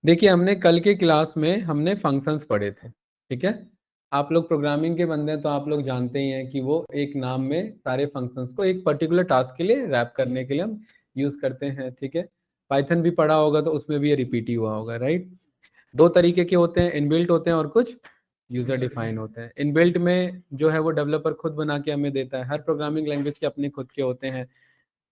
देखिए, हमने कल के क्लास में हमने फंक्शंस पढ़े थे, ठीक है। आप लोग प्रोग्रामिंग के बंदे हैं तो आप लोग जानते ही हैं कि वो एक नाम में सारे फंक्शंस को एक पर्टिकुलर टास्क के लिए रैप करने के लिए हम यूज करते हैं, ठीक है। पाइथन भी पढ़ा होगा तो उसमें भी ये रिपीट ही हुआ होगा, राइट। दो तरीके के होते हैं, इनबिल्ट होते हैं और कुछ यूजर डिफाइन होते हैं। इनबिल्ट में जो है वो डेवलपर खुद बना के हमें देता है। हर प्रोग्रामिंग लैंग्वेज के अपने खुद के होते हैं।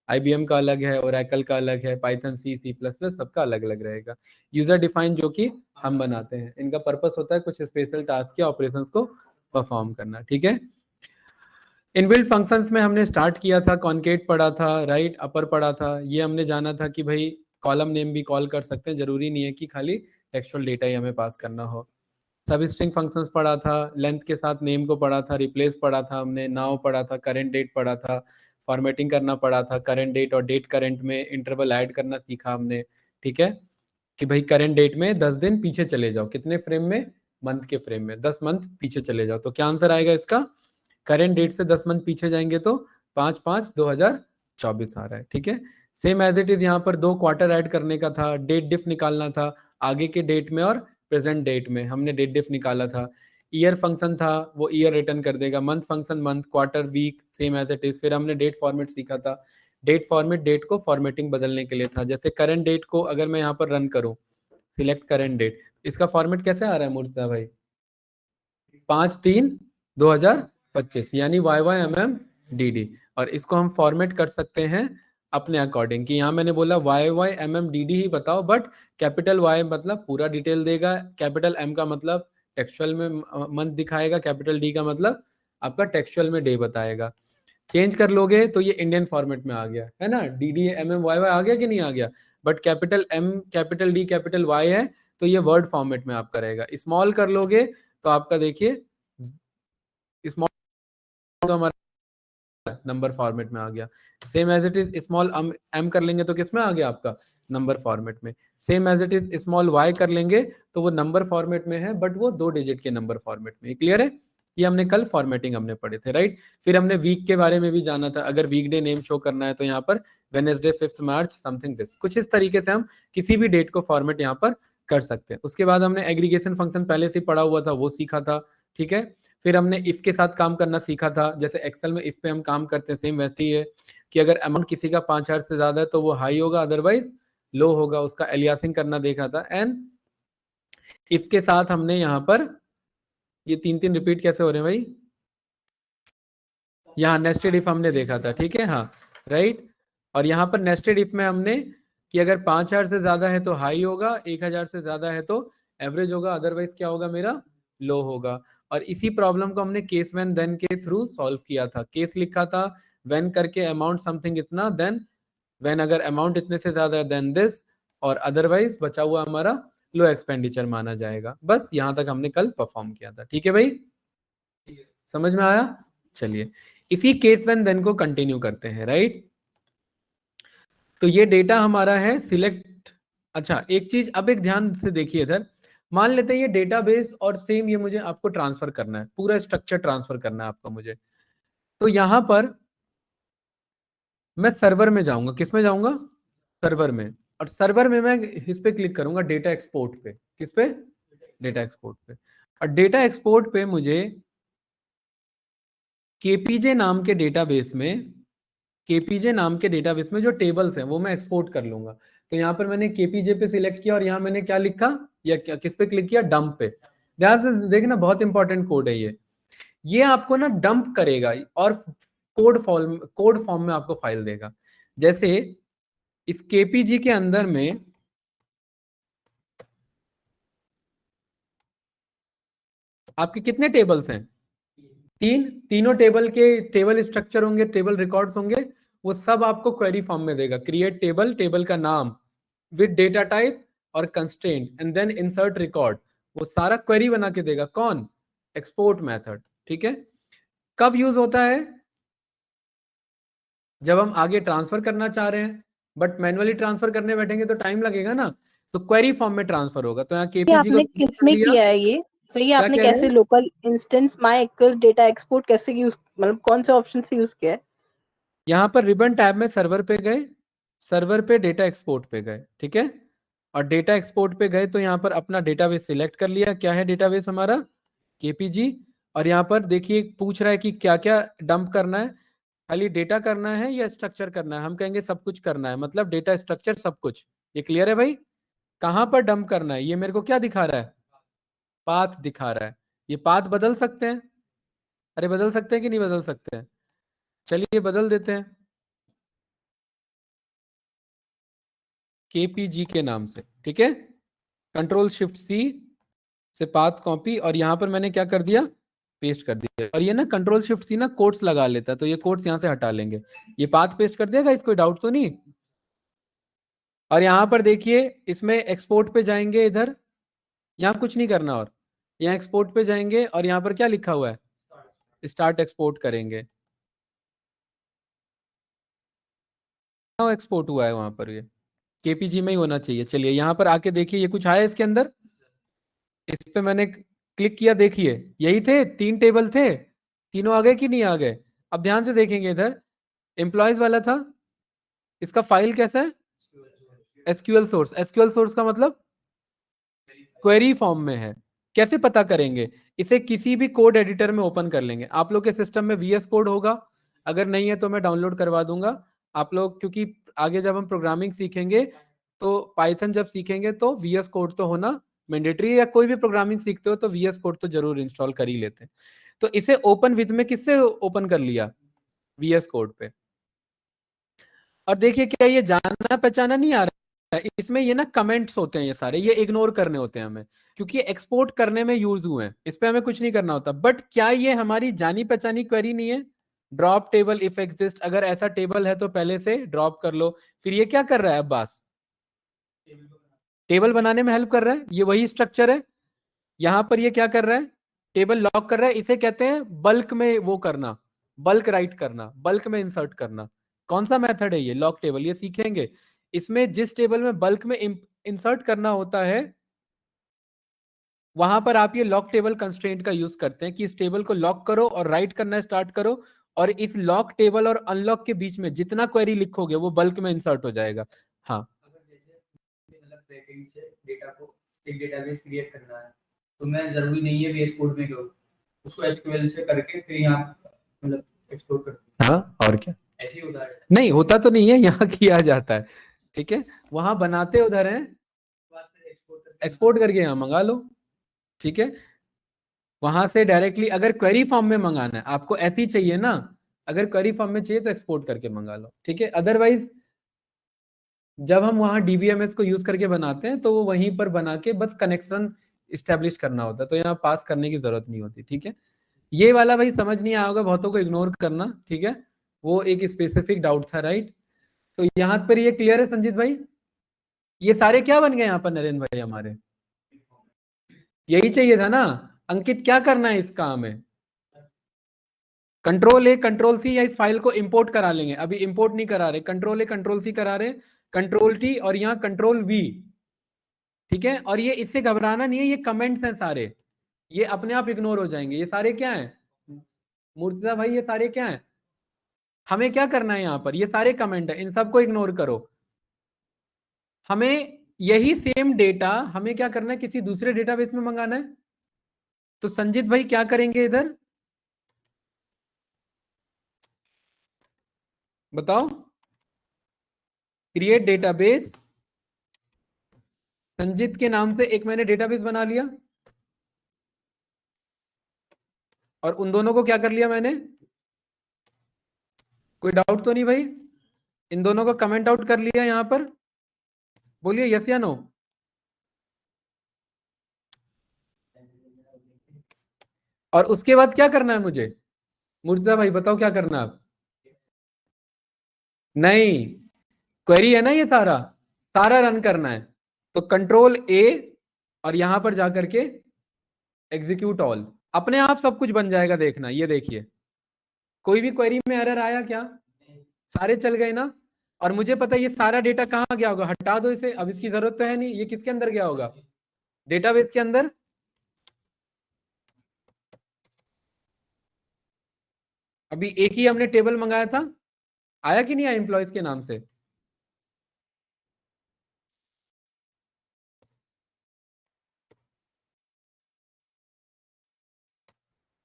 IBM का अलग है, ओरेकल का अलग है, पाइथन, C++, सबका अलग अलग रहेगा। यूजर डिफाइन जो कि हम बनाते हैं, इनका पर्पस होता है कुछ स्पेशल टास्क या ऑपरेशंस को परफॉर्म करना, ठीक है। इनबिल्ट फंक्शंस में हमने स्टार्ट किया था, कॉन्केट पढ़ा था, राइट, अपर पढ़ा था। ये हमने जाना था कि भाई कॉलम नेम भी कॉल कर सकते हैं, जरूरी नहीं है कि खाली टेक्सचुअल डेटा ही हमें पास करना हो। सब स्ट्रिंग फंक्शंस पढ़ा था, लेंथ के साथ नेम को पढ़ा था, रिप्लेस पढ़ा था हमने, नाउ पढ़ा था, करंट डेट पढ़ा था, फॉर्मेटिंग करना पड़ा था, करंट डेट और डेट करंट में इंटरवल ऐड करना सीखा हमने, ठीक है। कि भाई करंट डेट में 10 दिन पीछे चले जाओ, कितने फ्रेम में, मंथ के फ्रेम में 10 मंथ पीछे चले जाओ, तो क्या आंसर आएगा इसका। करंट डेट से 10 मंथ पीछे जाएंगे तो 5/5/2024 आ रहा है, ठीक है। सेम एज इट इज यहाँ पर 2 क्वार्टर ऐड करने का था, डेट डिफ निकालना था, आगे के डेट में और प्रेजेंट डेट में हमने डेट डिफ निकाला था। ईयर फंक्शन था, वो ईयर रिटर्न कर देगा। Month function month, quarter, week, same as it is. फिर हमने डेट फॉर्मेट सीखा था। डेट फॉर्मेट डेट को फॉर्मेटिंग बदलने के लिए था। जैसे करंट डेट को अगर मैं यहाँ पर रन करूँ, सिलेक्ट करंट डेट, इसका फॉर्मेट कैसे आ रहा है मूर्तिजा भाई, 5/3/2025, यानी YYMMDD। और इसको हम फॉर्मेट कर सकते हैं अपने अकॉर्डिंग, कि यहाँ मैंने बोला YYMMDD ही बताओ, बट कैपिटल Y मतलब पूरा डिटेल देगा, कैपिटल M का मतलब टेक्सचुअल में मंथ दिखाएगा, कैपिटल D का मतलब आपका टेक्सचुअल में डे बताएगा। चेंज कर लोगे तो ये इंडियन फॉर्मेट में आ गया है ना, DDMMYY आ गया कि नहीं आ गया। But capital M, capital D, capital Y है तो ये वर्ड फॉर्मेट में आपका रहेगा। स्मॉल कर लोगे तो आपका देखिए स्मॉल तो हमारा नंबर फॉर्मेट में आ गया। Same as it is small m कर लेंगे तो किस में आ गया आपका, नंबर फॉर्मेट में। Same as it is small y कर लेंगे तो वो नंबर फॉर्मेट में है, बट वो 2 डिजिट के नंबर फॉर्मेट में। क्लियर है। ये हमने कल फॉर्मेटिंग हमने पढ़े थे, राइट। फिर हमने वीक के बारे में भी जाना था। अगर वीकडे नेम शो करना है तो यहाँ पर वेनेसडे 5 मार्च समथिंग दिस, कुछ इस तरीके से हम किसी भी डेट को फॉर्मेट यहाँ पर कर सकते हैं। उसके बाद हमने एग्रीगेशन फंक्शन पहले से पढ़ा हुआ था, वो सीखा था, ठीक है। फिर हमने इफ के साथ काम करना सीखा था। जैसे एक्सेल में इफ पे हम काम करते हैं, सेम वैसे ही है कि अगर अमाउंट किसी का 5,000 से ज्यादा है तो वो हाई होगा, अदरवाइज लो होगा। उसका एलियासिंग करना देखा था। एंड इफ के साथ हमने यहाँ पर ये 3 रिपीट कैसे हो रहे हैं भाई, यहाँ नेस्टेड इफ हमने देखा था, ठीक है, हाँ, राइट। और यहाँ पर नेस्टेड इफ में हमने कि अगर 5,000 से ज्यादा है तो हाई होगा, 1,000 से ज्यादा है तो एवरेज होगा, अदरवाइज क्या होगा मेरा, लो होगा। और इसी प्रॉब्लम को हमने केस व्हेन देन के थ्रू सॉल्व किया था। केस लिखा था, व्हेन करके अमाउंट समथिंग इतना, देन व्हेन अगर अमाउंट इतने से ज्यादा है देन दिस, और अदरवाइज बचा हुआ हमारा लो एक्सपेंडिचर माना जाएगा। बस यहाँ तक हमने कल परफॉर्म किया था, ठीक है भाई, समझ में आया। चलिए इसी केस व्हेन देन को कंटिन्यू करते हैं, राइट। तो ये डेटा हमारा है सिलेक्ट। अच्छा एक चीज अब एक ध्यान से देखिए इधर, मान लेते हैं ये डेटाबेस और सेम ये मुझे आपको ट्रांसफर करना है, पूरा स्ट्रक्चर ट्रांसफर करना है आपको मुझे। तो यहां पर मैं सर्वर में जाऊंगा, किस में जाऊंगा, सर्वर में। और सर्वर में मैं इस पे क्लिक करूंगा डेटा एक्सपोर्ट पे, किस पे, डेटा एक्सपोर्ट पे। और डेटा एक्सपोर्ट पे मुझे केपीजे नाम के डेटाबेस में, केपीजे नाम के डेटाबेस में जो टेबल्स हैं वो मैं एक्सपोर्ट कर लूंगा। तो यहाँ पर मैंने केपीजे पे सिलेक्ट किया और यहाँ मैंने क्या लिखा, या क्या किस पे क्लिक किया, डंप पे। ध्यान से देखना, बहुत इंपॉर्टेंट कोड है ये आपको ना डंप करेगा और कोड फॉर्म में आपको फाइल देगा। जैसे इस केपीजी के अंदर में आपके कितने टेबल्स हैं, तीनों टेबल के टेबल स्ट्रक्चर होंगे, टेबल रिकॉर्ड्स होंगे। वो सब आपको क्वेरी फॉर्म में देगा। क्रिएट टेबल, टेबल का नाम विद डेटा टाइप और constraint and then insert record, वो सारा क्वेरी बना के देगा। कौन, एक्सपोर्ट मेथड, ठीक है। कब यूज होता है, जब हम आगे ट्रांसफर करना चाह रहे हैं, बट मैन्युअली ट्रांसफर करने बैठेंगे तो टाइम लगेगा ना, तो क्वेरी फॉर्म में ट्रांसफर होगा। तो यहाँ ये केपीजी को आपने select कर किसमें लिया। किया है ये सही, क्या आपने कह रहे कैसे हैं, लोकल इंस्टेंस माई एक्ल डेटा एक्सपोर्ट कैसे यूज, मतलब कौन से ऑप्शन से यूज किया है? यहाँ पर रिबन टैब में सर्वर पे गए, सर्वर पे डेटा एक्सपोर्ट पे गए, ठीक है। और डेटा एक्सपोर्ट पे गए तो यहाँ पर अपना डेटाबेस सिलेक्ट कर लिया, क्या है डेटाबेस हमारा केपीजी। और यहाँ पर देखिए पूछ रहा है कि क्या क्या डंप करना है, खाली डेटा करना है या स्ट्रक्चर करना है। हम कहेंगे सब कुछ करना है, मतलब डेटा स्ट्रक्चर सब कुछ। ये क्लियर है भाई? कहां पर डंप करना है, ये मेरे को क्या दिखा रहा है, पाथ दिखा रहा है। ये पाथ बदल सकते हैं, अरे बदल सकते हैं कि नहीं बदल सकते हैं, चलिए बदल देते हैं केपीजी के नाम से, ठीक है। कंट्रोल शिफ्ट सी से पाथ कॉपी, और यहां पर मैंने क्या कर दिया, पेस्ट कर दिया। और ये ना कंट्रोल शिफ्ट सी ना कोट्स लगा लेता है, तो ये कोट्स यहां से हटा लेंगे। ये पाथ पेस्ट कर देगा, इसको डाउट तो नहीं। और यहां पर देखिए इसमें एक्सपोर्ट पे जाएंगे, इधर यहाँ कुछ नहीं करना, और यहाँ एक्सपोर्ट पे जाएंगे और यहाँ पर क्या लिखा हुआ है, स्टार्ट एक्सपोर्ट करेंगे। एक्सपोर्ट हुआ है वहां पर, ये केपीजी में ही होना चाहिए। चलिए यहाँ पर आके देखिए ये कुछ आया इसके अंदर, इस पे मैंने क्लिक किया, देखिए यही थे, 3 टेबल थे, तीनों आ गए कि नहीं आ गए। अब ध्यान से देखेंगे इधर एम्प्लॉयज वाला था, इसका फाइल कैसा है, एसक्यूएल सोर्स। एसक्यूएल सोर्स का मतलब क्वेरी फॉर्म में है। कैसे पता करेंगे, इसे किसी भी कोड एडिटर में ओपन कर लेंगे। आप लोग के सिस्टम में वीएस कोड होगा, अगर नहीं है तो मैं डाउनलोड करवा दूंगा। आप लोग क्योंकि आगे जब हम प्रोग्रामिंग सीखेंगे तो पाइथन जब सीखेंगे तो वीएस कोड तो होना मैंडेटरी है, या कोई भी प्रोग्रामिंग सीखते हो तो वीएस कोड तो जरूर इंस्टॉल कर ही लेते हैं। तो इसे ओपन विद में किससे ओपन कर लिया, वीएस कोड पे। और देखिए क्या ये जाना पहचाना नहीं आ रहा है, इसमें ये ना कमेंट्स होते हैं, ये सारे ये इग्नोर करने होते हैं हमें, क्योंकि एक्सपोर्ट करने में यूज हुए हैं, इस पे हमें कुछ नहीं करना होता। बट क्या ये हमारी जानी पहचानी क्वेरी नहीं है, ड्रॉप टेबल इफ एग्जिस्ट, अगर ऐसा टेबल है तो पहले से ड्रॉप कर लो। फिर ये क्या कर रहा है अब्बास, टेबल बनाने में हेल्प कर रहा है, ये वही स्ट्रक्चर है। यहां पर ये क्या कर रहा है, टेबल लॉक कर रहा है, इसे कहते हैं बल्क में वो करना, बल्क राइट करना, बल्क में इंसर्ट करना। कौन सा मेथड है ये, लॉक टेबल, ये सीखेंगे। इसमें जिस टेबल में बल्क में इंसर्ट करना होता है वहां पर आप ये लॉक टेबल कंस्ट्रेंट का यूज करते हैं कि इस टेबल को लॉक करो और राइट करना स्टार्ट करो, और इस लॉक टेबल और अनलॉक के बीच में जितना क्वेरी लिखोगे वो बल्क में इंसर्ट हो जाएगा। हाँ, डेटा को एक डेटाबेस क्रिएट करना है तो मैं जरूरी नहीं है वीएस कोड में करूँ, उसको एसक्यूएल से करके फिर यहाँ मतलब एक्सपोर्ट कर। हाँ और क्या, ऐसे ही होता है? नहीं होता तो नहीं है, यहाँ किया जाता है, ठीक है। वहां बनाते उधर है, एक्सपोर्ट करके यहाँ मंगा लो, ठीक है। वहां से डायरेक्टली अगर क्वेरी फॉर्म में मंगाना है आपको, ऐसी चाहिए ना, अगर क्वेरी फॉर्म में चाहिए तो एक्सपोर्ट करके मंगा लो, ठीक है। अदरवाइज जब हम वहां डीबीएमएस को यूज करके बनाते हैं तो वो वहीं पर बना के बस कनेक्शन इस्टेब्लिश करना होता है, तो यहाँ पास करने की जरूरत नहीं होती, ठीक है। ये वाला भाई समझ नहीं आया होगा, बहुतों को इग्नोर करना, ठीक है, वो एक स्पेसिफिक डाउट था, राइट। तो यहाँ पर ये क्लियर है संजीत भाई, ये सारे क्या बन गए यहाँ पर नरेंद्र भाई हमारे, यही चाहिए था ना। अंकित क्या करना है इस काम में, कंट्रोल ए कंट्रोल सी, या इस फाइल को इंपोर्ट करा लेंगे, अभी इंपोर्ट नहीं करा रहे, कंट्रोल ए कंट्रोल सी करा रहे, कंट्रोल टी और यहाँ कंट्रोल वी, ठीक है। और ये इससे घबराना नहीं है, ये कमेंट्स हैं सारे, ये अपने आप इग्नोर हो जाएंगे। ये सारे क्या हैं मूर्तिजा भाई, ये सारे क्या हैं, हमें क्या करना है यहाँ पर, ये सारे कमेंट है, इन सबको इग्नोर करो। हमें यही सेम डेटा हमें क्या करना है, किसी दूसरे डेटाबेस में मंगाना है। तो संजीत भाई क्या करेंगे इधर बताओ, क्रिएट डेटाबेस, संजीत के नाम से एक मैंने डेटाबेस बना लिया, और उन दोनों को क्या कर लिया मैंने, कोई डाउट तो नहीं भाई, इन दोनों को कमेंट आउट कर लिया यहां पर, बोलिए यस या नो। और उसके बाद क्या करना है मुझे, मुर्तजा भाई बताओ क्या करना है आप, नहीं क्वेरी है ना, ये सारा सारा रन करना है, तो कंट्रोल ए और यहां पर जाकर के एग्जीक्यूट ऑल, अपने आप सब कुछ बन जाएगा, देखना ये देखिए, कोई भी क्वेरी में एरर आया क्या, सारे चल गए ना। और मुझे पता है ये सारा डेटा कहाँ गया होगा, हटा दो इसे, अब इसकी जरूरत तो है नहीं, ये किसके अंदर गया होगा, डेटाबेस के अंदर। अभी एक ही हमने टेबल मंगाया था, आया कि नहीं आया एम्प्लॉयज के नाम से,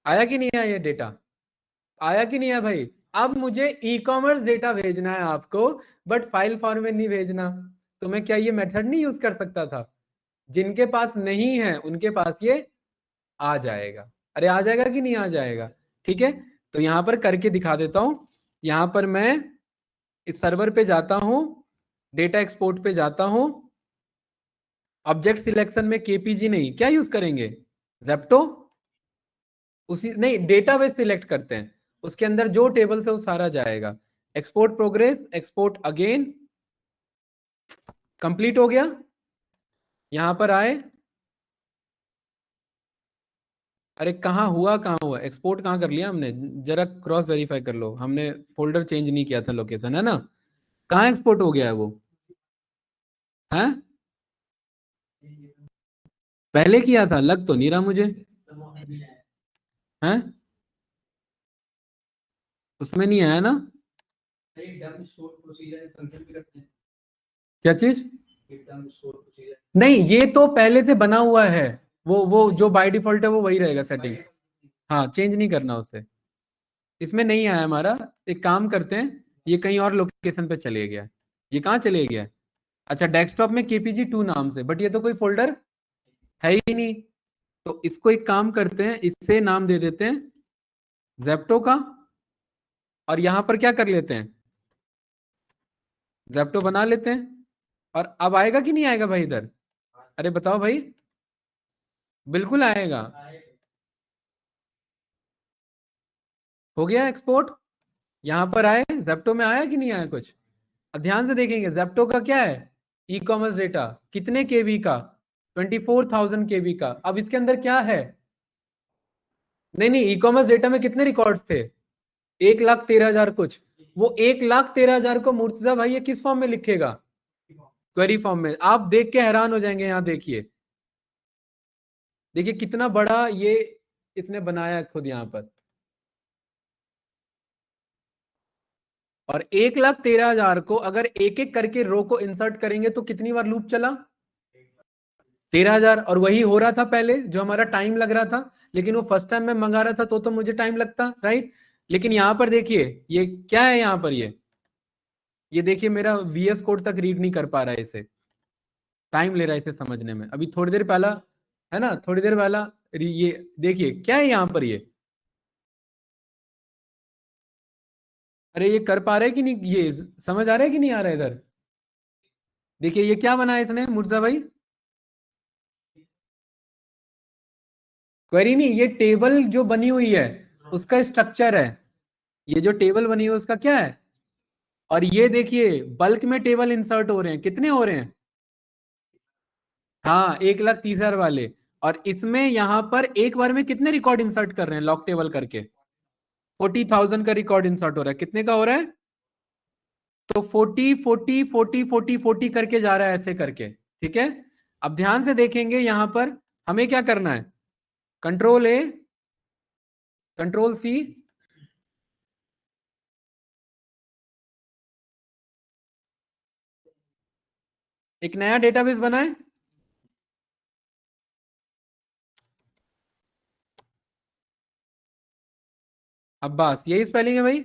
आया कि नहीं आया ये डेटा? आया कि नहीं आया भाई? अब मुझे ई कॉमर्स डेटा भेजना है आपको, बट फाइल फॉर्म में नहीं भेजना, तो मैं क्या ये मेथड नहीं यूज कर सकता था? जिनके पास नहीं है उनके पास ये आ जाएगा। अरे आ जाएगा कि नहीं आ जाएगा? ठीक है, तो यहां पर करके दिखा देता हूं। यहां पर मैं इस सर्वर पे जाता हूं, डेटा एक्सपोर्ट पे जाता हूं, ऑब्जेक्ट सिलेक्शन में केपीजी नहीं, क्या यूज करेंगे? जेप्टो। उसी नहीं, डेटाबेस सिलेक्ट करते हैं, उसके अंदर जो टेबल से वो सारा जाएगा। Export progress, export again, complete हो गया। यहां पर आए, अरे कहाँ हुआ एक्सपोर्ट, कहाँ कर लिया हमने? जरा क्रॉस वेरीफाई कर लो, हमने फोल्डर चेंज नहीं किया था, लोकेशन है ना? कहाँ एक्सपोर्ट हो गया है वो? है पहले किया था, लग तो नहीं रहा मुझे। है उसमें नहीं आया ना? क्या चीज? नहीं, ये तो पहले से बना हुआ है, वो जो बाय डिफॉल्ट है वो वही रहेगा सेटिंग। हाँ, चेंज नहीं करना उसे। इसमें नहीं आया हमारा। एक काम करते हैं, ये कहीं और लोकेशन पे चले गया। ये कहाँ चले गया? अच्छा, डेस्कटॉप में KPG2 नाम से, बट ये तो कोई फोल्डर है ही नहीं। तो इसको एक काम करते हैं, इससे नाम दे देते हैं जेप्टो का, और यहां पर क्या कर लेते हैं, जेप्टो बना लेते हैं। और अब आएगा कि नहीं आएगा भाई इधर? अरे बताओ भाई। बिल्कुल आएगा। हो गया एक्सपोर्ट। यहां पर आए, जेप्टो में आया कि नहीं आया कुछ? अब ध्यान से देखेंगे, जेप्टो का क्या है, ई कॉमर्स डेटा, कितने केबी का? 24,000 KB का। अब इसके अंदर क्या है? नहीं नहीं, ई कॉमर्स डेटा में कितने रिकॉर्ड्स थे? 1,13,000 कुछ। वो 1,13,000 को मुर्तजा भाई ये किस फॉर्म में लिखेगा? क्वेरी फॉर्म में। आप देख के हैरान हो जाएंगे, यहाँ देखिए, देखिए कितना बड़ा ये इसने बनाया खुद यहाँ पर। और 1,13,000 को अगर एक एक करके रो को इंसर्ट करेंगे तो कितनी बार लूप चला? 13,000। और वही हो रहा था पहले, जो हमारा टाइम लग रहा था, लेकिन वो फर्स्ट टाइम मैं मंगा रहा था तो मुझे टाइम लगता, राइट? लेकिन यहां पर देखिए ये क्या है, यहां पर ये देखिए मेरा VS कोड तक रीड नहीं कर पा रहा है इसे, टाइम ले रहा है इसे समझने में। अभी थोड़ी देर पहला, है ना, थोड़ी देर पहला ये देखिए क्या है यहां पर ये। अरे ये कर पा रहे कि नहीं, ये समझ आ रहा है कि नहीं आ रहा है इधर? देखिए ये क्या बनाया इसने मुर्जा भाई, क्वेरी नहीं, ये टेबल जो बनी हुई है उसका स्ट्रक्चर है। ये जो टेबल बनी हुई है उसका क्या है? और ये देखिए बल्क में टेबल इंसर्ट हो रहे हैं, कितने हो रहे हैं? हाँ, 1,30,000 वाले। और इसमें यहां पर एक बार में कितने रिकॉर्ड इंसर्ट कर रहे हैं लॉक टेबल करके? 40,000 का रिकॉर्ड इंसर्ट हो रहा है। कितने का हो रहा है? तो 40 करके जा रहा है, ऐसे करके। ठीक है, अब ध्यान से देखेंगे यहां पर हमें क्या करना है, कंट्रोल A, कंट्रोल C, एक नया डेटाबेस बनाए। अब्बास, यही स्पेलिंग है भाई,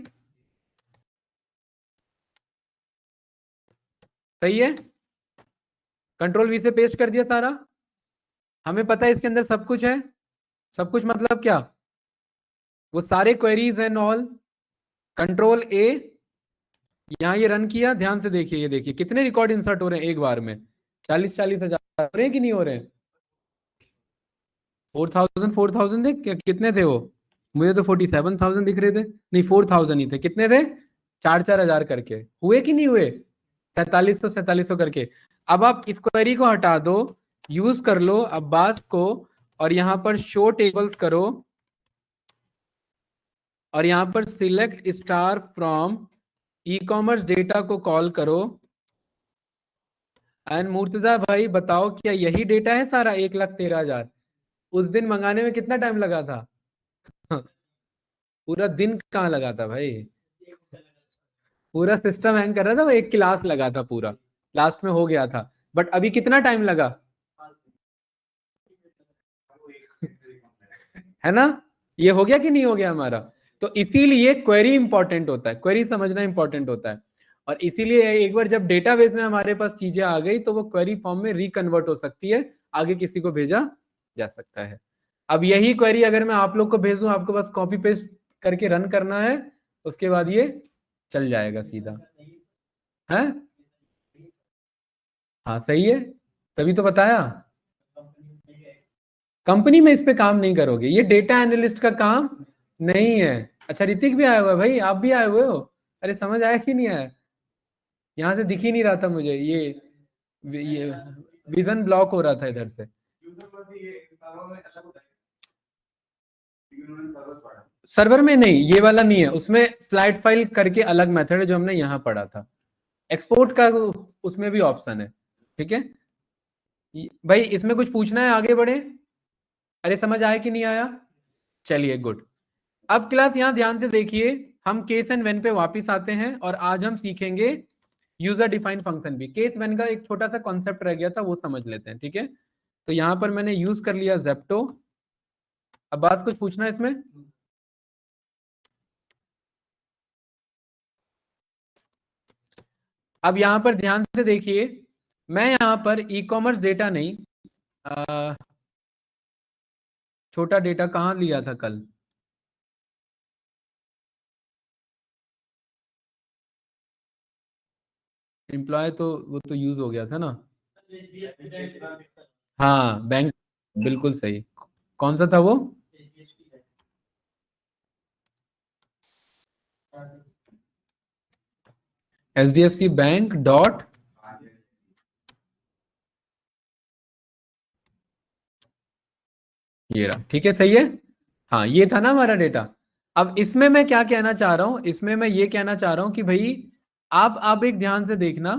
सही है। कंट्रोल V से पेस्ट कर दिया सारा। हमें पता है इसके अंदर सब कुछ है। सब कुछ मतलब क्या? वो सारे queries and all. Control A, यहाँ ये रन किया, ध्यान से देखिए, ये देखिए कितने रिकॉर्ड इंसर्ट हो रहे हैं एक बार में, 40,000 हो रहे हैं कि नहीं हो रहे हैं? 4,000 देख कितने थे वो? मुझे तो 47,000 दिख रहे थे, नहीं 4,000 ही थे। कितने थे? 4,000 करके हुए कि नहीं हुए? 4,700 करके। अब आप इस क्वेरी को हटा दो, यूज कर लो अब्बास को, और यहां पर शो टेबल्स करो, और यहां पर select star from e commerce data को कॉल करो। एंड मुर्तजा भाई बताओ, क्या यही डेटा है सारा 1,13,000? उस दिन मंगाने में कितना टाइम लगा था? पूरा दिन कहाँ लगा था भाई, पूरा सिस्टम हैंग कर रहा था, वो एक क्लास लगा था पूरा, लास्ट में हो गया था। बट अभी कितना टाइम लगा, है ना? ये हो गया कि नहीं हो गया हमारा? तो इसीलिए क्वेरी इंपॉर्टेंट होता है, क्वेरी समझना इंपॉर्टेंट होता है। और इसीलिए एक बार जब डेटाबेस में हमारे पास चीजें आ गई तो वो क्वेरी फॉर्म में रिकन्वर्ट हो सकती है, आगे किसी को भेजा जा सकता है। अब यही क्वेरी अगर मैं आप लोग को भेज दूं, आपको बस कॉपी पेस्ट करके रन करना है, उसके बाद ये चल जाएगा सीधा है। हाँ सही है, तभी तो बताया। कंपनी में इस पे काम नहीं करोगे, ये डेटा एनालिस्ट का काम नहीं है। अच्छा ऋतिक भी आया हुआ है भाई, आप भी आए हुए हो? अरे समझ आया कि नहीं आया? यहाँ से दिख ही नहीं रहा था मुझे, ये विजन ब्लॉक हो रहा था इधर से। सर्वर में नहीं, ये वाला नहीं है, उसमें फ्लैट फाइल करके अलग मेथड है जो हमने यहाँ पढ़ा था। एक्सपोर्ट का उसमें भी ऑप्शन है, ठीक है भाई। इसमें कुछ पूछना है, आगे बढ़े? अरे समझ आया कि नहीं आया? चलिए गुड। अब क्लास यहाँ ध्यान से देखिए, हम केस एंड व्हेन पे वापस आते हैं और आज हम सीखेंगे यूजर डिफाइंड फंक्शन भी। केस व्हेन का एक छोटा सा कॉन्सेप्ट रह गया था, वो समझ लेते हैं, ठीक है। तो यहाँ पर मैंने यूज कर लिया ज़ेप्टो। अब बात कुछ पूछना है इसमें? अब यहां पर ध्यान से देखिए, मैं यहां पर ई कॉमर्स डेटा नहीं, छोटा डेटा कहां लिया था कल? एम्प्लॉय तो वो तो यूज हो गया था ना। हाँ बैंक, बिल्कुल सही। कौन सा था वो? HDFC बैंक डॉट, ये रहा, ठीक है सही है। हाँ ये था ना हमारा डेटा। अब इसमें मैं क्या कहना चाह रहा हूं, इसमें मैं ये कहना चाह रहा हूं कि भाई आप एक ध्यान से देखना,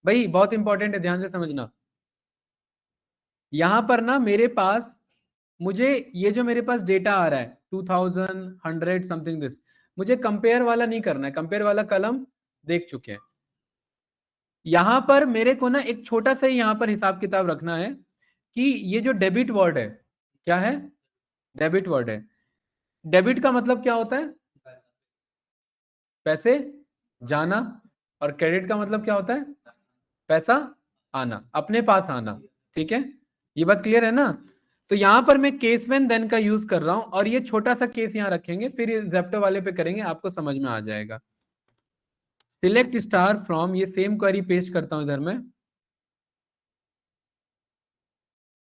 भाई बहुत इंपॉर्टेंट है, ध्यान से समझना। यहां पर ना मेरे पास, मुझे ये जो मेरे पास डेटा आ रहा है 2100 समथिंग दिस, मुझे कंपेयर वाला नहीं करना है, कंपेयर वाला कलम देख चुके हैं। यहां पर मेरे को ना एक छोटा सा ही यहां पर हिसाब किताब रखना है कि ये जो डेबिट वर्ड है, क्या है? डेबिट वर्ड है। डेबिट का मतलब क्या होता है? पैसे जाना। और क्रेडिट का मतलब क्या होता है? पैसा आना, अपने पास आना, ठीक है। ये बात क्लियर है ना? तो यहां पर मैं केस व्हेन देन का यूज कर रहा हूं और ये छोटा सा केस यहां रखेंगे, फिर ज़ेप्टो वाले पे करेंगे, आपको समझ में आ जाएगा। सिलेक्ट स्टार फ्रॉम, ये सेम क्वेरी पेस्ट करता हूं इधर में,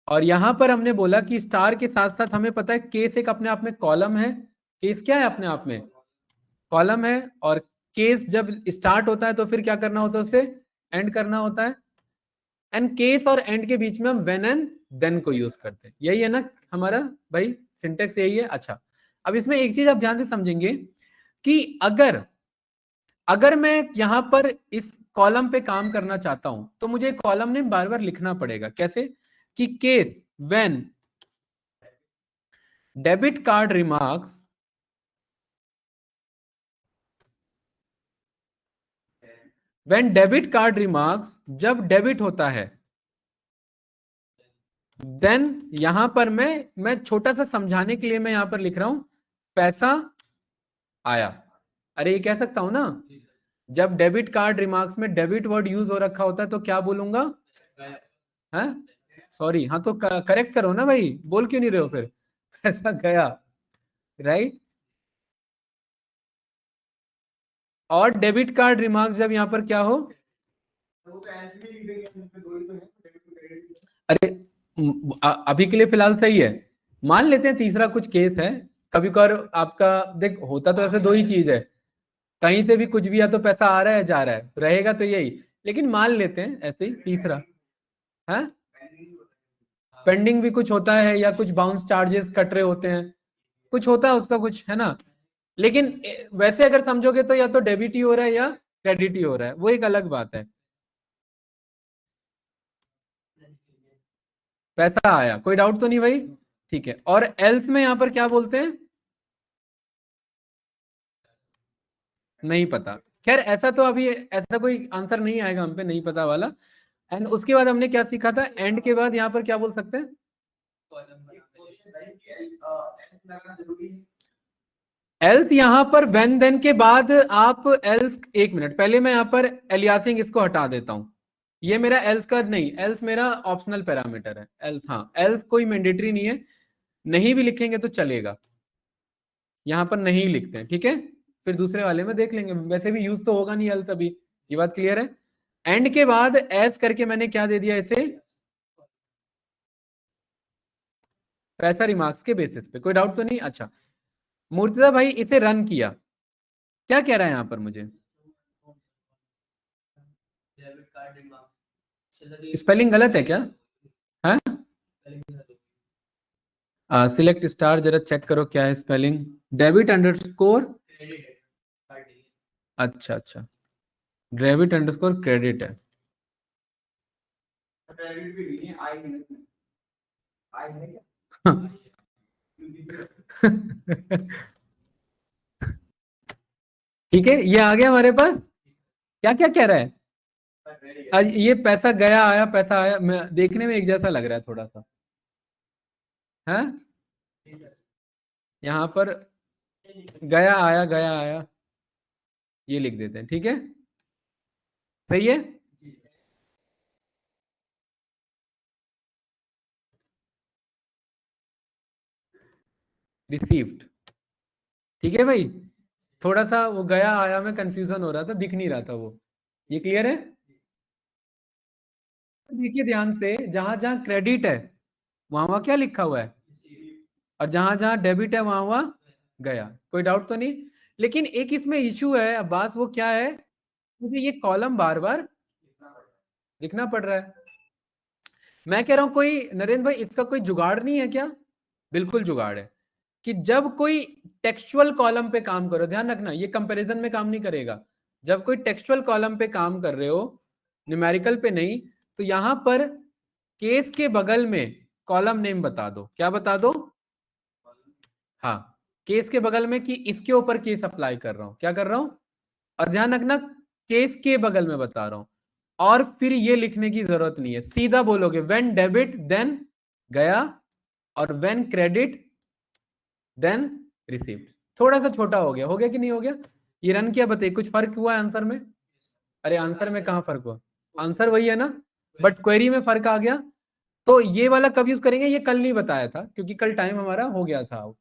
और यहां पर हमने बोला कि स्टार के साथ साथ हमें पता है केस एक अपने आप में कॉलम है। केस क्या है? अपने आप में कॉलम है। और केस जब स्टार्ट होता है तो फिर क्या करना होता है? उसे एंड करना होता है। एंड केस और एंड के बीच में हम व्हेन एंड देन को यूज करते हैं, यही है ना हमारा भाई, सिंटेक्स यही है। अच्छा, अब इसमें एक चीज आप ध्यान से समझेंगे कि अगर अगर मैं यहां पर इस कॉलम पे काम करना चाहता हूं तो मुझे कॉलम नेम बार बार लिखना पड़ेगा। कैसे? कि case when debit card remarks, when debit card remarks, जब डेबिट होता है, देन यहां पर मैं छोटा सा समझाने के लिए मैं यहां पर लिख रहा हूं पैसा आया। अरे ये कह सकता हूं ना, जब डेबिट कार्ड रिमार्क्स में डेबिट वर्ड यूज हो रखा होता है तो क्या बोलूंगा? है सॉरी, हाँ तो करेक्ट करो ना भाई, बोल क्यों नहीं रहे हो फिर? पैसा गया, राइट। और डेबिट कार्ड रिमार्क्स जब यहां पर क्या हो, अरे अभी के लिए फिलहाल सही है, मान लेते हैं तीसरा कुछ केस है। कभी कभार आपका देख होता तो ऐसे दो ही चीज है, कहीं से भी कुछ भी, या तो पैसा आ रहा है जा रहा है, रहेगा तो यही। लेकिन मान लेते हैं ऐसे ही तीसरा है, पेंडिंग भी कुछ होता है, या कुछ बाउंस चार्जेस कट रहे होते हैं, कुछ होता है उसका कुछ, है ना। लेकिन वैसे अगर समझोगे तो या तो डेबिट ही हो रहा है या क्रेडिट ही हो रहा है, वो एक अलग बात है। पैसा आया, कोई डाउट तो नहीं भाई? ठीक है। और एल्स में यहां पर क्या बोलते हैं? नहीं पता। खैर ऐसा तो अभी ऐसा कोई आंसर नहीं आएगा हम पे नहीं पता वाला। एंड उसके बाद हमने क्या सीखा था? एंड के बाद यहाँ पर क्या बोल सकते हैं? एल्स यहाँ पर व्हेन देन के बाद आप एल्स, एक मिनट पहले मैं यहाँ पर एलियासिंग इसको हटा देता हूं। ये मेरा एल्स का नहीं, एल्स मेरा ऑप्शनल पैरामीटर है। एल्स, हाँ एल्स कोई मैंडेटरी नहीं है, नहीं भी लिखेंगे तो चलेगा, यहाँ पर नहीं लिखते हैं, ठीक है। फिर दूसरे वाले में देख लेंगे, वैसे भी यूज तो होगा नहीं एल्स अभी, ये बात क्लियर है। एंड के बाद एस करके मैंने क्या दे दिया इसे, पैसा रिमार्क्स के बेसिस पे, कोई डाउट तो नहीं। अच्छा मूर्तिजा भाई इसे रन किया, क्या कह रहा है यहाँ पर मुझे, स्पेलिंग गलत है क्या? हाँ सिलेक्ट स्टार, जरा चेक करो क्या है स्पेलिंग। डेबिट अंडरस्कोर, अच्छा अच्छा, डेबिट अंडरस्कोर क्रेडिट है। ठीक है, ये आ गया हमारे पास। क्या क्या कह रहा है, आज ये पैसा गया आया, पैसा आया, देखने में एक जैसा लग रहा है थोड़ा सा, है यहाँ पर गया आया गया आया, ये लिख देते हैं, ठीक है, सही है। रिसीव्ड, ठीक है भाई, थोड़ा सा वो गया आया में कंफ्यूजन हो रहा था, दिख नहीं रहा था वो, ये क्लियर है। देखिए ध्यान से, जहां जहां क्रेडिट है वहां वहां क्या लिखा हुआ है, और जहां जहां डेबिट है वहां वहां गया, कोई डाउट तो नहीं। लेकिन एक इसमें इश्यू है, अब बात वो क्या है, मुझे ये कॉलम बार बार लिखना पड़ रहा है। मैं कह रहा हूं कोई नरेंद्र भाई इसका कोई जुगाड़ नहीं है क्या? बिल्कुल जुगाड़ है, कि जब कोई टेक्सचुअल कॉलम पे काम करो, ध्यान रखना ये कंपैरिजन में काम नहीं करेगा, जब कोई टेक्सचुअल कॉलम पे काम कर रहे हो, न्यूमेरिकल पे नहीं, तो यहां पर केस के बगल में कॉलम नेम बता दो, क्या बता दो, हाँ केस के बगल में, कि इसके ऊपर केस अप्लाई कर रहा हूं, क्या कर रहा हूं, और ध्यान रखना केस के बगल में बता रहा हूं। और फिर ये लिखने की जरूरत नहीं है, सीधा बोलोगे व्हेन डेबिट देन गया, और व्हेन क्रेडिट देन रिसीव्ड। थोड़ा सा छोटा हो गया कि नहीं हो गया? ये रन किया, बताइए कुछ फर्क हुआ है आंसर में? अरे आंसर में कहां फर्क हुआ, आंसर वही है ना, बट क्वेरी में फर्क आ गया। तो ये वाला कब यूज करेंगे, ये कल नहीं बताया था क्योंकि कल टाइम हमारा हो गया था।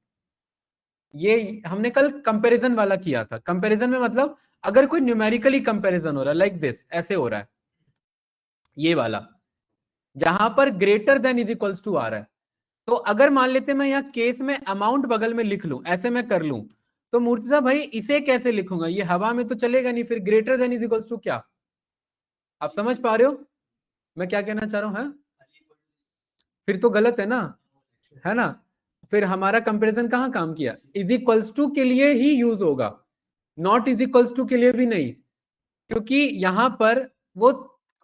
ये हमने कल कंपैरिजन वाला किया था। कंपैरिजन में मतलब अगर कोई न्यूमेरिकली कंपैरिजन हो रहा है, लाइक दिस, ऐसे हो रहा है, ये वाला जहां पर greater than is equals to आ रहा है, तो अगर मान लेते मैं यहाँ केस में अमाउंट बगल में लिख लूं, ऐसे मैं कर लूं, तो मूर्तिजा भाई इसे कैसे लिखूंगा, ये हवा में तो चलेगा नहीं, फिर greater than is equals to क्या, आप समझ पा रहे हो मैं क्या कहना चाह रहा हूं, है? फिर तो गलत है ना, फिर हमारा कंपैरिजन कहां काम किया, इज इक्वल्स टू के लिए ही यूज होगा, नॉट इज इक्वल्स टू के लिए भी नहीं, क्योंकि यहां पर वो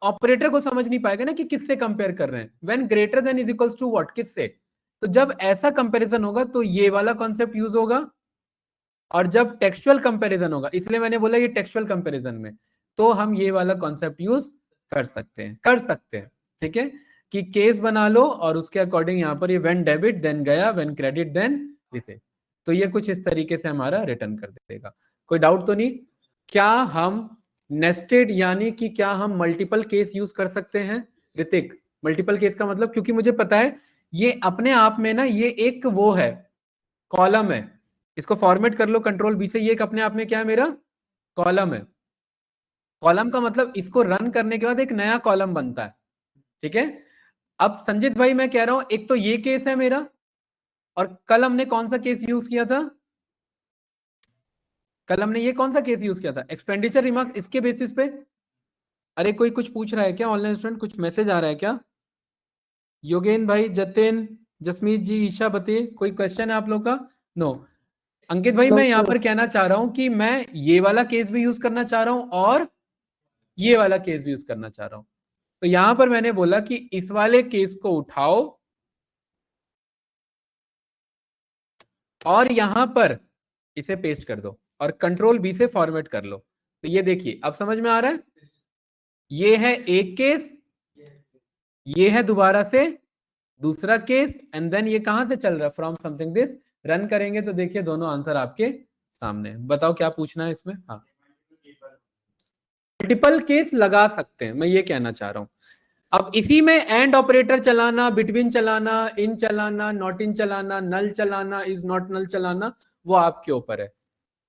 ऑपरेटर को समझ नहीं पाएगा ना कि किससे कंपेयर कर रहे हैं, when greater than is equals to what, किससे, तो जब ऐसा कंपैरिजन होगा तो ये वाला कॉन्सेप्ट यूज होगा, और जब टेक्सचुअल कंपैरिजन होगा, इसलिए मैंने बोला ये टेक्सचुअल कंपैरिजन में, तो हम ये वाला कॉन्सेप्ट यूज कर सकते हैं, ठीक है, कि केस बना लो और उसके अकॉर्डिंग यहाँ पर ये व्हेन डेबिट देन गया, व्हेन क्रेडिट देन रिसीव, तो ये कुछ इस तरीके से हमारा रिटर्न कर देगा। कोई डाउट तो नहीं? क्या हम नेस्टेड यानी कि क्या हम मल्टीपल केस यूज कर सकते हैं? ऋतिक, मल्टीपल केस का मतलब, क्योंकि मुझे पता है ये अपने आप में ना, ये एक वो है कॉलम है, इसको फॉर्मेट कर लो कंट्रोल बी से, ये एक अपने आप में क्या है, मेरा कॉलम है। कॉलम का मतलब इसको रन करने के बाद एक नया कॉलम बनता है, ठीक है। अब संजीत भाई मैं कह रहा हूं, एक तो ये केस है मेरा, और कल हमने कौन सा केस यूज किया था, कल हमने ये कौन सा केस यूज किया था, एक्सपेंडिचर रिमार्क, इसके बेसिस पे। अरे कोई कुछ पूछ रहा है क्या ऑनलाइन स्टूडेंट, कुछ मैसेज आ रहा है क्या? योगेन भाई, जतिन, जसमीत जी, ईशा, बताइए कोई क्वेश्चन है आप लोग का? नो। अंकित भाई मैं यहाँ पर कहना चाह रहा हूं कि मैं ये वाला केस भी यूज करना चाह रहा हूं और ये वाला केस भी यूज करना चाह रहा हूं, तो यहां पर मैंने बोला कि इस वाले केस को उठाओ और यहां पर इसे पेस्ट कर दो और कंट्रोल बी से फॉर्मेट कर लो, तो ये देखिए अब समझ में आ रहा है, ये है एक केस, ये है दोबारा से दूसरा केस, एंड देन ये कहां से चल रहा है, फ्रॉम समथिंग दिस। रन करेंगे तो देखिए दोनों आंसर आपके सामने। बताओ क्या पूछना है इसमें। हाँ, मल्टीपल केस लगा सकते हैं, मैं ये कहना चाह रहा हूं। अब इसी में एंड ऑपरेटर चलाना, बिटवीन चलाना, इन चलाना, नॉट इन चलाना, नल चलाना, इज नॉट नल चलाना, वो आपके ऊपर है।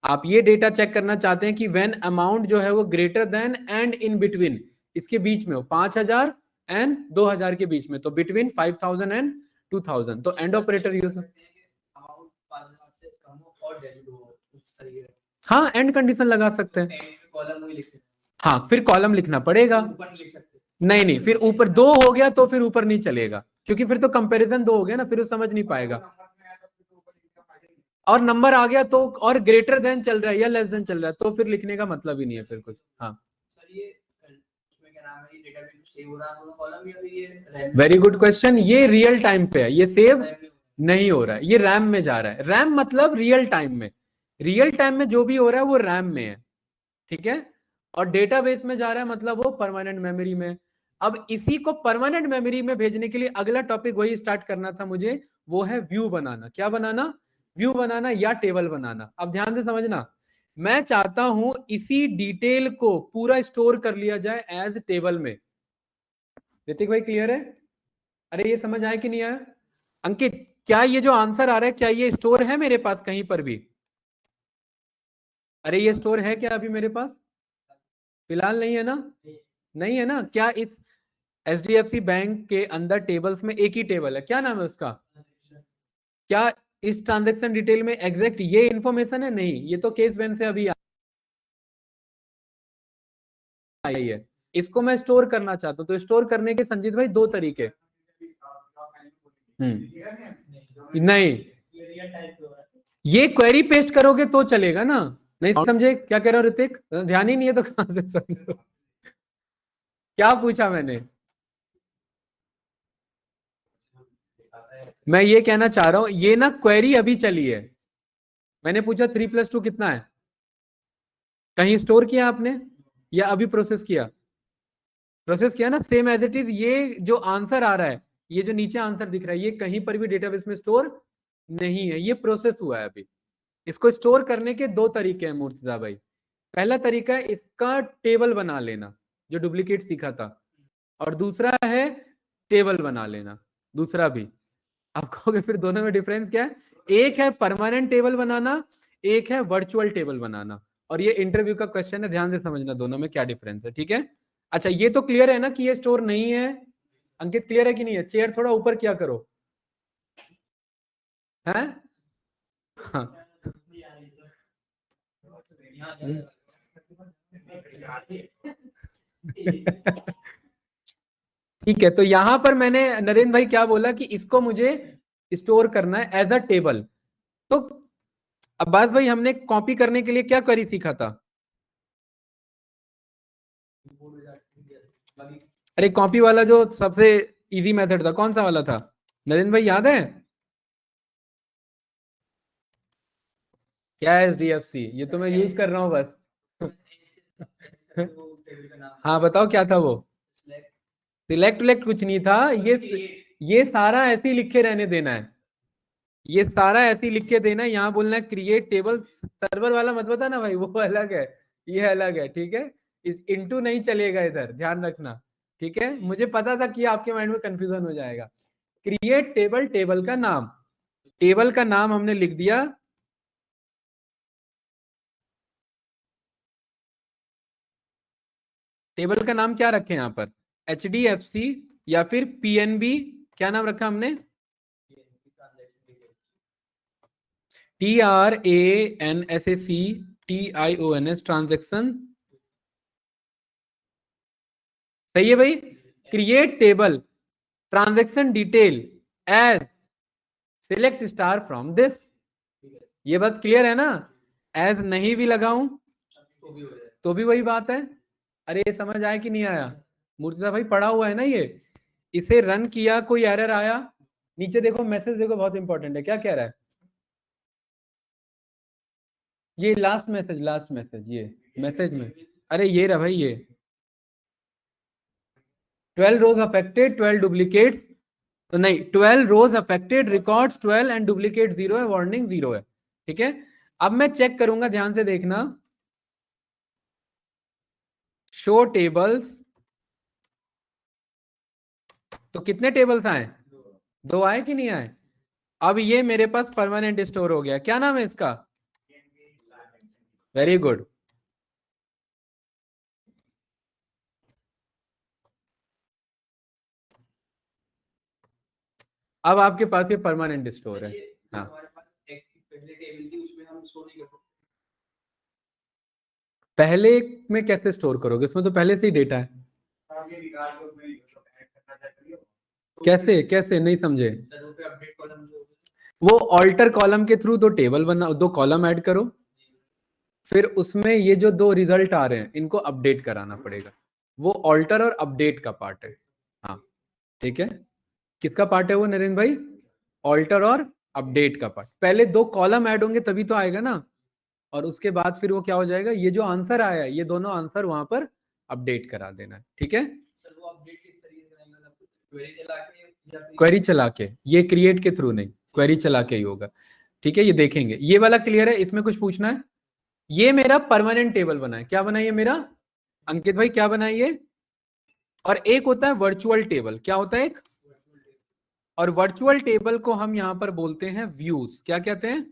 आप ये डेटा चेक करना चाहते हैं कि व्हेन अमाउंट जो है वो greater than and in between, इसके बीच में हो, 5,000 एंड 2,000 के बीच में, तो बिटवीन 5,000 एंड 2,000, तो एंड ऑपरेटर यूज। हाँ, एंड कंडीशन लगा सकते हैं। हाँ, फिर कॉलम लिखना पड़ेगा। नहीं नहीं, फिर ऊपर 2 हो गया तो फिर ऊपर नहीं चलेगा, क्योंकि फिर तो कंपैरिजन 2 हो गया ना, फिर वो समझ नहीं पाएगा। और नंबर आ गया तो, और ग्रेटर देन चल रहा है या लेस देन चल रहा है, तो फिर लिखने का मतलब ही नहीं है फिर कुछ। हाँ, वेरी गुड क्वेश्चन। ये रियल टाइम पे है, ये सेव नहीं हो रहा है, ये रैम में जा रहा है। रैम मतलब रियल टाइम में, रियल टाइम में जो भी हो रहा है वो रैम में है, ठीक है। और डेटाबेस में जा रहा है मतलब वो परमानेंट मेमोरी में। अब इसी को परमानेंट मेमोरी में भेजने के लिए अगला टॉपिक वही स्टार्ट करना था मुझे, वो है व्यू बनाना। क्या बनाना, व्यू बनाना या टेबल बनाना। अब ध्यान से समझना, मैं चाहता हूं इसी डिटेल को पूरा स्टोर कर लिया जाए एज टेबल में। ऋतिक भाई क्लियर है? अरे ये समझ आया कि नहीं आया? अंकित, क्या ये जो आंसर आ रहा है क्या ये स्टोर है मेरे पास कहीं पर भी? अरे ये स्टोर है क्या अभी मेरे पास? फिलहाल नहीं है ना? नहीं है ना? क्या इस एचडीएफसी बैंक के अंदर टेबल्स में एक ही टेबल है, क्या नाम है उसका? क्या इस ट्रांजैक्शन डिटेल में एग्जैक्ट ये इंफॉर्मेशन है? नहीं, ये तो केस वैन से अभी आई है। इसको मैं स्टोर करना चाहता हूं, तो स्टोर करने के संजीत भाई 2 तरीके। नहीं, ये क्वेरी पेस्ट करोगे तो चलेगा ना। नहीं समझे क्या कह रहा हूं ऋतिक? ध्यान ही नहीं है तो कहां से समझो। क्या पूछा मैंने? मैं ये कहना चाह रहा हूं, ये ना क्वेरी अभी चली है। मैंने पूछा 3+2 कितना है, कहीं स्टोर किया आपने या अभी प्रोसेस किया? प्रोसेस किया ना, सेम एज इट इज। ये जो आंसर आ रहा है, ये जो नीचे आंसर दिख रहा है, ये कहीं पर भी डेटाबेस में स्टोर नहीं है, ये प्रोसेस हुआ है अभी। इसको स्टोर करने के 2 तरीके हैं मूर्तिजा भाई। पहला तरीका है इसका टेबल बना लेना, जो डुप्लीकेट सीखा था, और दूसरा है टेबल बना लेना, दूसरा भी। आप कहोगे फिर दोनों में डिफरेंस क्या है? एक है परमानेंट टेबल बनाना, एक है वर्चुअल टेबल बनाना। और ये इंटरव्यू का क्वेश्चन है, ध्यान से समझना दोनों में क्या डिफरेंस है, ठीक है। अच्छा, ये तो क्लियर है ना कि ये स्टोर नहीं है? अंकित क्लियर है कि नहीं है? चेयर थोड़ा ऊपर क्या करो, है? हाँ। ठीक है, तो यहां पर मैंने नरेंद्र भाई क्या बोला कि इसको मुझे स्टोर करना है एज अ टेबल। तो अब्बास भाई, हमने कॉपी करने के लिए क्या क्वेरी सीखा था? अरे कॉपी वाला जो सबसे इजी मेथड था, कौन सा वाला था नरेंद्र भाई, याद है? क्या एचडीएफसी, ये तो मैं यूज कर रहा हूं बस। हाँ बताओ क्या था वो? सिलेक्ट विलेक्ट कुछ नहीं था, ये सारा ऐसे ही लिखे रहने देना है, ये सारा ऐसे ही लिख के देना है। यहाँ बोलना है क्रिएट टेबल। सर्वर वाला मत बता ना भाई, वो अलग है, ये अलग है, ठीक है। इस इंटू नहीं चलेगा इधर, ध्यान रखना, ठीक है। मुझे पता था कि आपके माइंड में कंफ्यूजन हो जाएगा। क्रिएट टेबल, टेबल का नाम, टेबल का नाम हमने लिख दिया। टेबल का नाम क्या रखे यहाँ पर? एचडीएफसी या फिर पीएनबी, क्या नाम रखा हमने? TRANSACTIONS, transaction. सही है भाई। Create table transaction detail as select star from this. ये बात क्लियर है ना? एज नहीं भी लगाऊं तो भी वही बात है। अरे ये समझ आया कि नहीं आया? मूर्तिजा भाई पढ़ा हुआ है ना ये। इसे रन किया, कोई एरर आया, नीचे देखो मैसेज, देखो बहुत इंपॉर्टेंट है, क्या कह रहा है ये? लास्ट मैसेज, लास्ट मैसेज, ये मैसेज में, अरे ये रहा भाई, ये 12 रोज अफेक्टेड, 12 डुप्लीकेट्स। तो नहीं, 12 रोज अफेक्टेड, रिकॉर्ड्स 12 एंड डुप्लीकेट 0 है, वार्निंग 0 है। ठीक है, अब मैं चेक करूंगा, ध्यान से देखना, शो टेबल्स, तो कितने टेबल्स आए? 2 आए कि नहीं आए? अब ये मेरे पास परमानेंट स्टोर हो गया। क्या नाम है इसका? Very good. अब आपके पास ये परमानेंट स्टोर है। हाँ, हमारे पास एक पहले टेबल थी, उसमें हम स्टोर नहीं कर सकते। पहले में कैसे स्टोर करोगे? उसमें तो पहले से ही डेटा है। आगे निकाल के उसमें ऐड करना चाहिए। कैसे कैसे, नहीं समझे? सर, वो पे अपडेट कॉलम जो वो ऑल्टर कॉलम के थ्रू दो टेबल बना, 2 कॉलम ऐड करो, फिर उसमें ये जो 2 रिजल्ट आ रहे हैं इनको अपडेट कराना पड़ेगा। वो ऑल्टर और अपडेट का पार्ट है। हाँ, ठीक है। किसका पार्ट है वो नरेंद्र भाई? ऑल्टर और अपडेट का पार्ट। पहले 2 कॉलम ऐड होंगे तभी तो आएगा ना, और उसके बाद फिर वो क्या हो जाएगा, ये जो आंसर आया है ये दोनों आंसर वहां पर अपडेट करा देना है। ठीक है, सर, वो अपडेट किस तरीके से करेंगे? मतलब क्वेरी चला के या फिर क्वेरी चला के, ये क्रिएट के थ्रू नहीं, क्वेरी चला के ही होगा। ठीक है, ये देखेंगे। ये वाला क्लियर है? इसमें कुछ पूछना है? ये मेरा परमानेंट टेबल बना है। क्या बना है ये मेरा? अंकित भाई क्या बना है ये? और एक होता है वर्चुअल टेबल। क्या होता है एक? और वर्चुअल टेबल को हम यहां पर बोलते हैं व्यूज। क्या कहते हैं?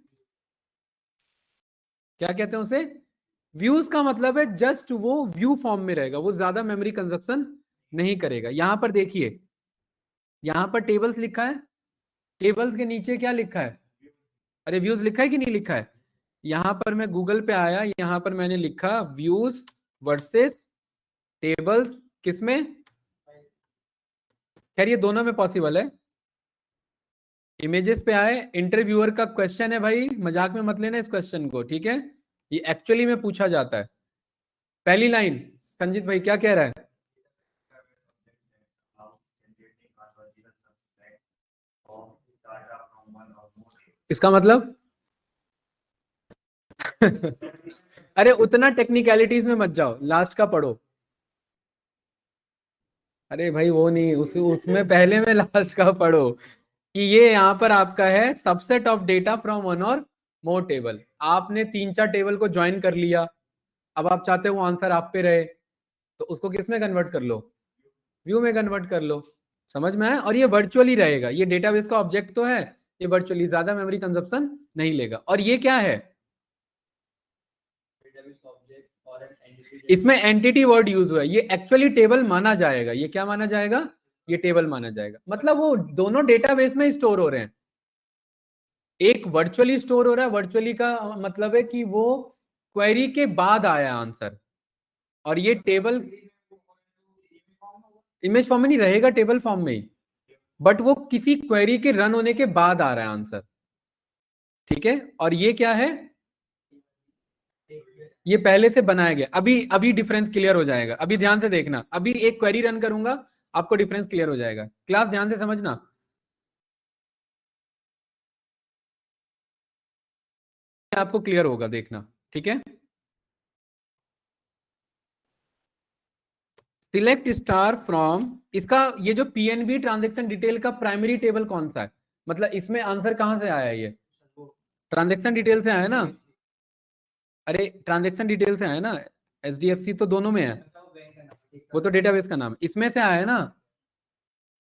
क्या कहते हैं उसे? व्यूज का मतलब है जस्ट वो व्यू फॉर्म में रहेगा, वो ज्यादा मेमोरी कंजप्शन नहीं करेगा। यहां पर देखिए, यहां पर टेबल्स लिखा है, टेबल्स के नीचे क्या लिखा है? अरे व्यूज लिखा है कि नहीं लिखा है? यहां पर मैं गूगल पे आया, यहां पर मैंने लिखा व्यूज वर्सेस टेबल्स, किसमें? खैर ये दोनों में पॉसिबल है। इमेजेस पे आए, इंटरव्यूअर का क्वेश्चन है भाई, मजाक में मत लेना इस क्वेश्चन को, ठीक है? ये एक्चुअली में पूछा जाता है। पहली लाइन, संजीत भाई क्या कह रहा है? इसका मतलब अरे उतना टेक्निकलिटीज में मत जाओ, लास्ट का पढ़ो। अरे भाई वो नहीं, उसमें पहले में लास्ट का पढ़ो कि ये यहाँ पर आपका है subset of data from one और मोर टेबल। आपने 3-4 टेबल को ज्वाइन कर लिया, अब आप चाहते हो वो आंसर आप पे रहे, तो उसको किस में कन्वर्ट कर लो? व्यू में कन्वर्ट कर लो। समझ में आया? और ये वर्चुअली रहेगा, ये डेटाबेस का ऑब्जेक्ट तो है, ये वर्चुअली ज्यादा मेमोरी कंजप्शन नहीं लेगा। और ये क्या है? डेटाबेस ऑब्जेक्ट और एंटिटी। इसमें एंटिटी वर्ड यूज हुआ है, ये एक्चुअली टेबल माना जाएगा। ये क्या माना जाएगा? ये टेबल माना जाएगा। मतलब वो दोनों डेटाबेस में स्टोर हो रहे हैं। एक वर्चुअली स्टोर हो रहा है, वर्चुअली का मतलब है कि वो क्वेरी के बाद आया आंसर, और ये टेबल इमेज फॉर्म में नहीं रहेगा, टेबल फॉर्म में ही, बट वो किसी क्वेरी के रन होने के बाद आ रहा है आंसर। ठीक है, और ये क्या है? ये पहले से बनाया गया। अभी अभी डिफरेंस क्लियर हो जाएगा, अभी ध्यान से देखना, अभी एक क्वेरी रन करूंगा, आपको डिफरेंस क्लियर हो जाएगा। क्लास ध्यान से समझना, आपको क्लियर होगा, देखना। ठीक है, सिलेक्ट स्टार फ्रॉम, इसका ये जो पीएनबी ट्रांजैक्शन डिटेल का प्राइमरी टेबल कौन सा है? मतलब इसमें आंसर कहां से आया है? ये ट्रांजैक्शन डिटेल से आया ना? अरे ट्रांजैक्शन डिटेल से आया ना, एचडीएफसी तो दोनों में है, वो तो डेटाबेस का नाम है, इसमें से आया है ना।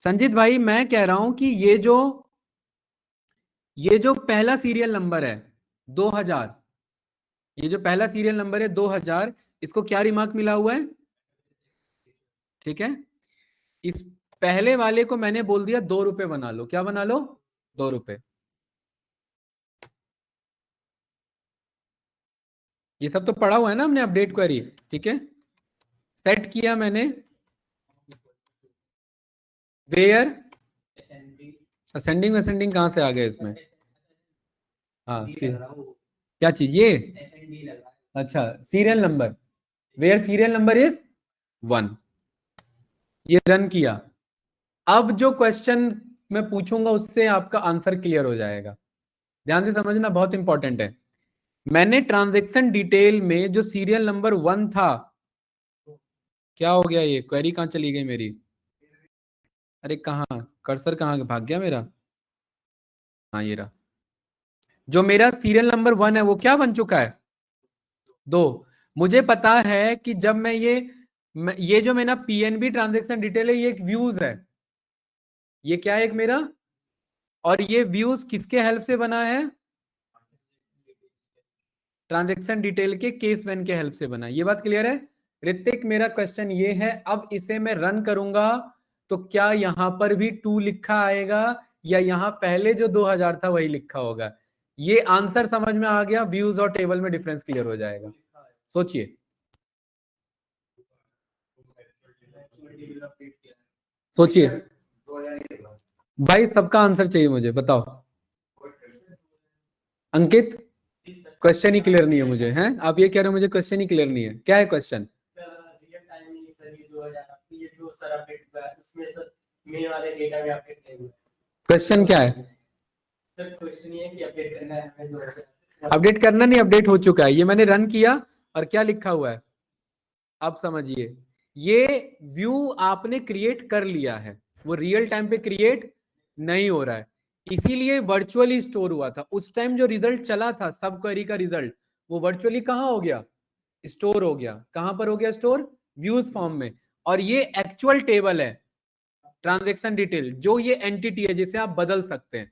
संजीत भाई मैं कह रहा हूं कि ये जो पहला सीरियल नंबर है 2000, ये जो पहला सीरियल नंबर है 2000, इसको क्या रिमार्क मिला हुआ है? ठीक है, इस पहले वाले को मैंने बोल दिया 2 रुपए बना लो। क्या बना लो? 2 रुपए। ये सब तो पढ़ा हुआ है ना हमने, अपडेट क्वेरी। ठीक है, सेट किया मैंने, वेयर असेंडिंग असेंडिंग कहां से आ गया इसमें? हाँ क्या चीज ये? अच्छा serial number, where serial number is 1, ये रन किया। अब जो क्वेश्चन मैं पूछूंगा उससे आपका आंसर क्लियर हो जाएगा। ध्यान से समझना, बहुत इंपॉर्टेंट है। मैंने ट्रांजैक्शन डिटेल में जो सीरियल नंबर 1 था, क्या हो गया? ये क्वेरी कहां चली गई मेरी? अरे कहाँ कर्सर कहाँ भाग गया मेरा? हाँ ये रहा। जो मेरा सीरियल नंबर 1 है वो क्या बन चुका है? 2। मुझे पता है कि जब मैं ये जो मेरा पीएनबी ट्रांजैक्शन डिटेल है, ये एक व्यूज है। ये क्या है? एक मेरा, और ये व्यूज किसके हेल्प से बना है? ट्रांजैक्शन डिटेल के केस वन के हेल्प से बना है। ये बात क्लियर है? ऋतिक, मेरा क्वेश्चन ये है, अब इसे मैं रन करूंगा तो क्या यहां पर भी 2 लिखा आएगा या यहां पहले जो 2000 था वही लिखा होगा? ये आंसर समझ में आ गया? व्यूज और टेबल में डिफरेंस क्लियर हो जाएगा। सोचिए सोचिए भाई, सबका आंसर चाहिए मुझे, बताओ। अंकित, क्वेश्चन ही क्लियर नहीं है मुझे। हैं आप ये कह रहे हो मुझे क्वेश्चन ही क्लियर नहीं है? क्या है क्वेश्चन? क्वेश्चन क्या है? अपडेट करना नहीं, अपडेट हो चुका है। ये मैंने रन किया और क्या लिखा हुआ है आप समझिए। ये व्यू आपने क्रिएट कर लिया है, वो रियल टाइम पे क्रिएट नहीं हो रहा है, इसीलिए वर्चुअली स्टोर हुआ था। उस टाइम जो रिजल्ट चला था सब क्वेरी का रिजल्ट, वो वर्चुअली कहां हो गया? स्टोर हो गया। कहां पर हो गया स्टोर? व्यूज फॉर्म में। और ये एक्चुअल टेबल है ट्रांजैक्शन डिटेल, जो ये एंटिटी है जिसे आप बदल सकते हैं,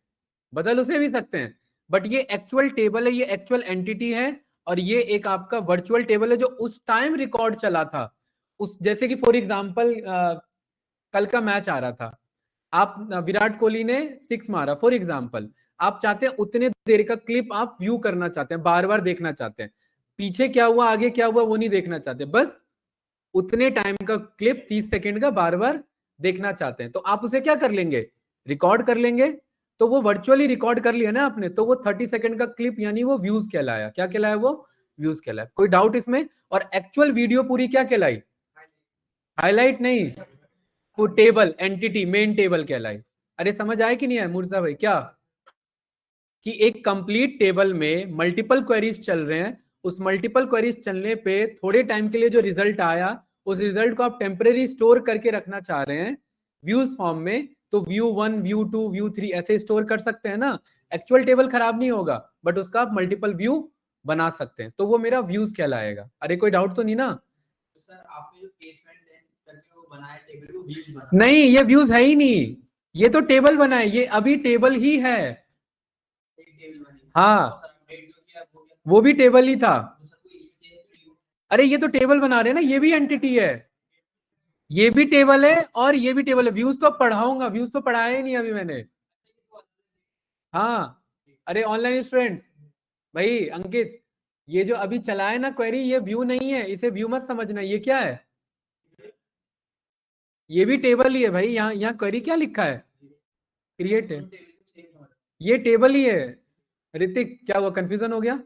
बदल उसे भी सकते हैं, बट ये एक्चुअल टेबल है, ये एक्चुअल एंटिटी है। और ये एक आपका वर्चुअल टेबल है जो उस टाइम रिकॉर्ड चला था। उस जैसे कि फॉर एग्जांपल कल का मैच आ रहा था, आप विराट कोहली ने 6 मारा फॉर एग्जांपल, आप चाहते हैं उतने देर का क्लिप आप व्यू करना चाहते हैं, बार बार देखना चाहते हैं, पीछे क्या हुआ आगे क्या हुआ वो नहीं देखना चाहते, बस उतने टाइम का क्लिप 30 सेकंड का बार बार देखना चाहते हैं, तो आप उसे क्या कर लेंगे? रिकॉर्ड कर लेंगे। तो वो वर्चुअली रिकॉर्ड कर लिया ना आपने, तो वो 30 सेकंड का क्लिप यानी वो व्यूज कहलाया। क्या कहलाया? वो व्यूज कहलाया। कोई डाउट इसमें? और एक्चुअल वीडियो पूरी क्या कहलाई? हाईलाइट नहीं, वो टेबल एंटिटी मेन टेबल कहलाई। अरे समझ आए कि नहीं आए मुर्जा भाई? क्या कि एक कंप्लीट टेबल में मल्टीपल क्वेरीज चल रहे हैं, उस मल्टीपल क्वेरीज चलने पे थोड़े टाइम के लिए जो रिजल्ट आया, उस रिजल्ट को आप टेम्परेरी स्टोर करके रखना चाह रहे हैं व्यूज फॉर्म में, तो व्यू 1 व्यू 2 व्यू 3 ऐसे स्टोर कर सकते हैं ना। एक्चुअल टेबल खराब नहीं होगा, बट उसका आप मल्टीपल व्यू बना सकते हैं, तो वो मेरा व्यूज कहलाएगा। अरे कोई डाउट तो नहीं ना? सर आपने जो केसमेंट करके वो बनाया टेबल, वो व्यूज बना नहीं, ये व्यूज है ही नहीं, ये तो टेबल बना है, ये अभी टेबल ही है। हाँ वो भी टेबल ही था। अरे ये तो टेबल बना रहे हैं ना, ये भी एंटिटी है, ये भी टेबल है और ये भी टेबल है। व्यूज तो पढ़ाऊंगा, व्यूज तो पढ़ाया ही नहीं अभी मैंने। हाँ अरे ऑनलाइन स्टूडेंट्स, भाई अंकित, ये जो अभी चला है ना क्वेरी, ये व्यू नहीं है, इसे व्यू मत समझना। ये क्या है? ये भी टेबल ही है भाई। यहाँ यहाँ क्वेरी क्या लिखा है? क्रिएट है, ये टेबल ही है। ऋतिक क्या हुआ, कंफ्यूजन हो गया?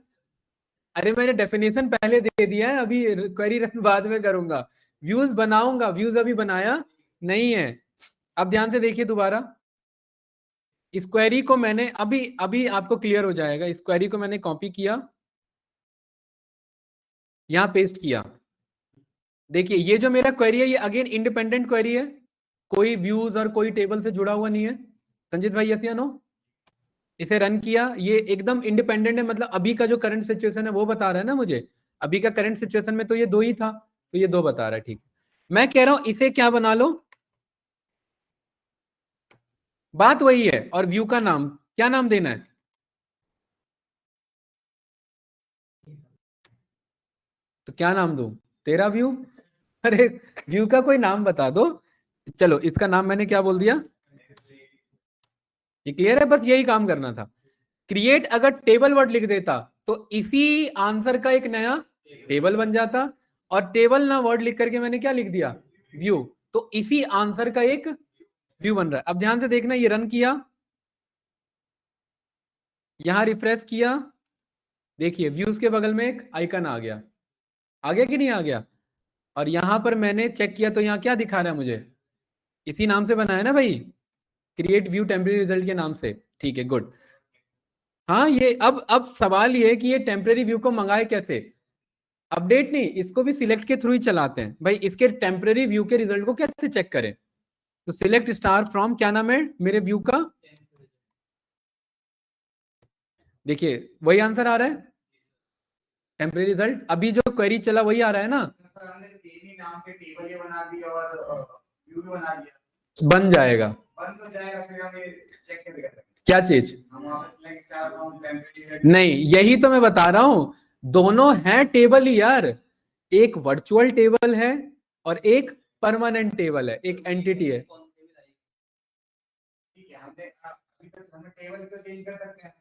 अरे मैंने डेफिनेशन पहले दे दिया है, अभी क्वेरी रन बाद में करूंगा। व्यूज बनाऊंगा, व्यूज अभी बनाया नहीं है। अब ध्यान से देखिए दोबारा, इस क्वेरी को मैंने अभी अभी आपको क्लियर हो जाएगा। इस क्वेरी को मैंने कॉपी किया, यहां पेस्ट किया। देखिए ये जो मेरा क्वेरी है, ये अगेन इंडिपेंडेंट क्वेरी है, कोई व्यूज और कोई टेबल से जुड़ा हुआ नहीं है। संजीत भाई यस या नो? इसे रन किया, ये एकदम इंडिपेंडेंट है, मतलब अभी का जो करंट सिचुएशन है वो बता रहा है ना मुझे। अभी का करंट सिचुएशन में तो ये 2 ही था, तो ये 2 बता रहा है। ठीक, मैं कह रहा हूं इसे क्या बना लो, बात वही है। और व्यू का नाम क्या नाम देना है? तो क्या नाम दूं? तेरा व्यू? अरे व्यू का कोई नाम बता दो। चलो इसका नाम मैंने क्या बोल दिया? ये क्लियर है? बस यही काम करना था। क्रिएट अगर टेबल वर्ड लिख देता तो इसी आंसर का एक नया टेबल बन जाता, और टेबल ना वर्ड लिख करके मैंने क्या लिख दिया? व्यू, तो इसी आंसर का एक व्यू बन रहा है। अब ध्यान से देखना, ये रन किया, यहां रिफ्रेश किया, देखिए व्यूज के बगल में एक आइकन आ गया। आ गया कि नहीं आ गया? और यहां पर मैंने चेक किया तो यहाँ क्या दिखा रहा है मुझे? इसी नाम से बना है ना भाई, क्रिएट व्यू टेम्परेरी रिजल्ट के नाम से। ठीक है, गुड। हाँ ये अब सवाल ये है कि ये टेम्परेरी व्यू को मंगाए कैसे? अपडेट नहीं, इसको भी सिलेक्ट के थ्रू ही चलाते हैं भाई। इसके टेम्परेरी व्यू के रिजल्ट को कैसे चेक करें? तो सिलेक्ट स्टार फ्रॉम, क्या नाम है मेरे व्यू का, देखिए वही आंसर आ रहा है, टेम्परेरी रिजल्ट। अभी जो क्वेरी चला वही आ रहा है ना, हमने सेम ही नाम से टेबल ये बना दिया और व्यू भी बना दिया, बन जाएगा। बन तो जाएगा, फिर हमें चेक कैसे कर सकते हैं? क्या चीज? हम वहाँ पे select star from temporary नहीं, यही तो मैं बता रहा हूं, दोनों है टेबल ही यार, एक वर्चुअल टेबल है और एक परमानेंट टेबल है, एक एंटिटी है। ठीक है, हमने अभी तक हमने टेबल को चेंज कर सकते हैं,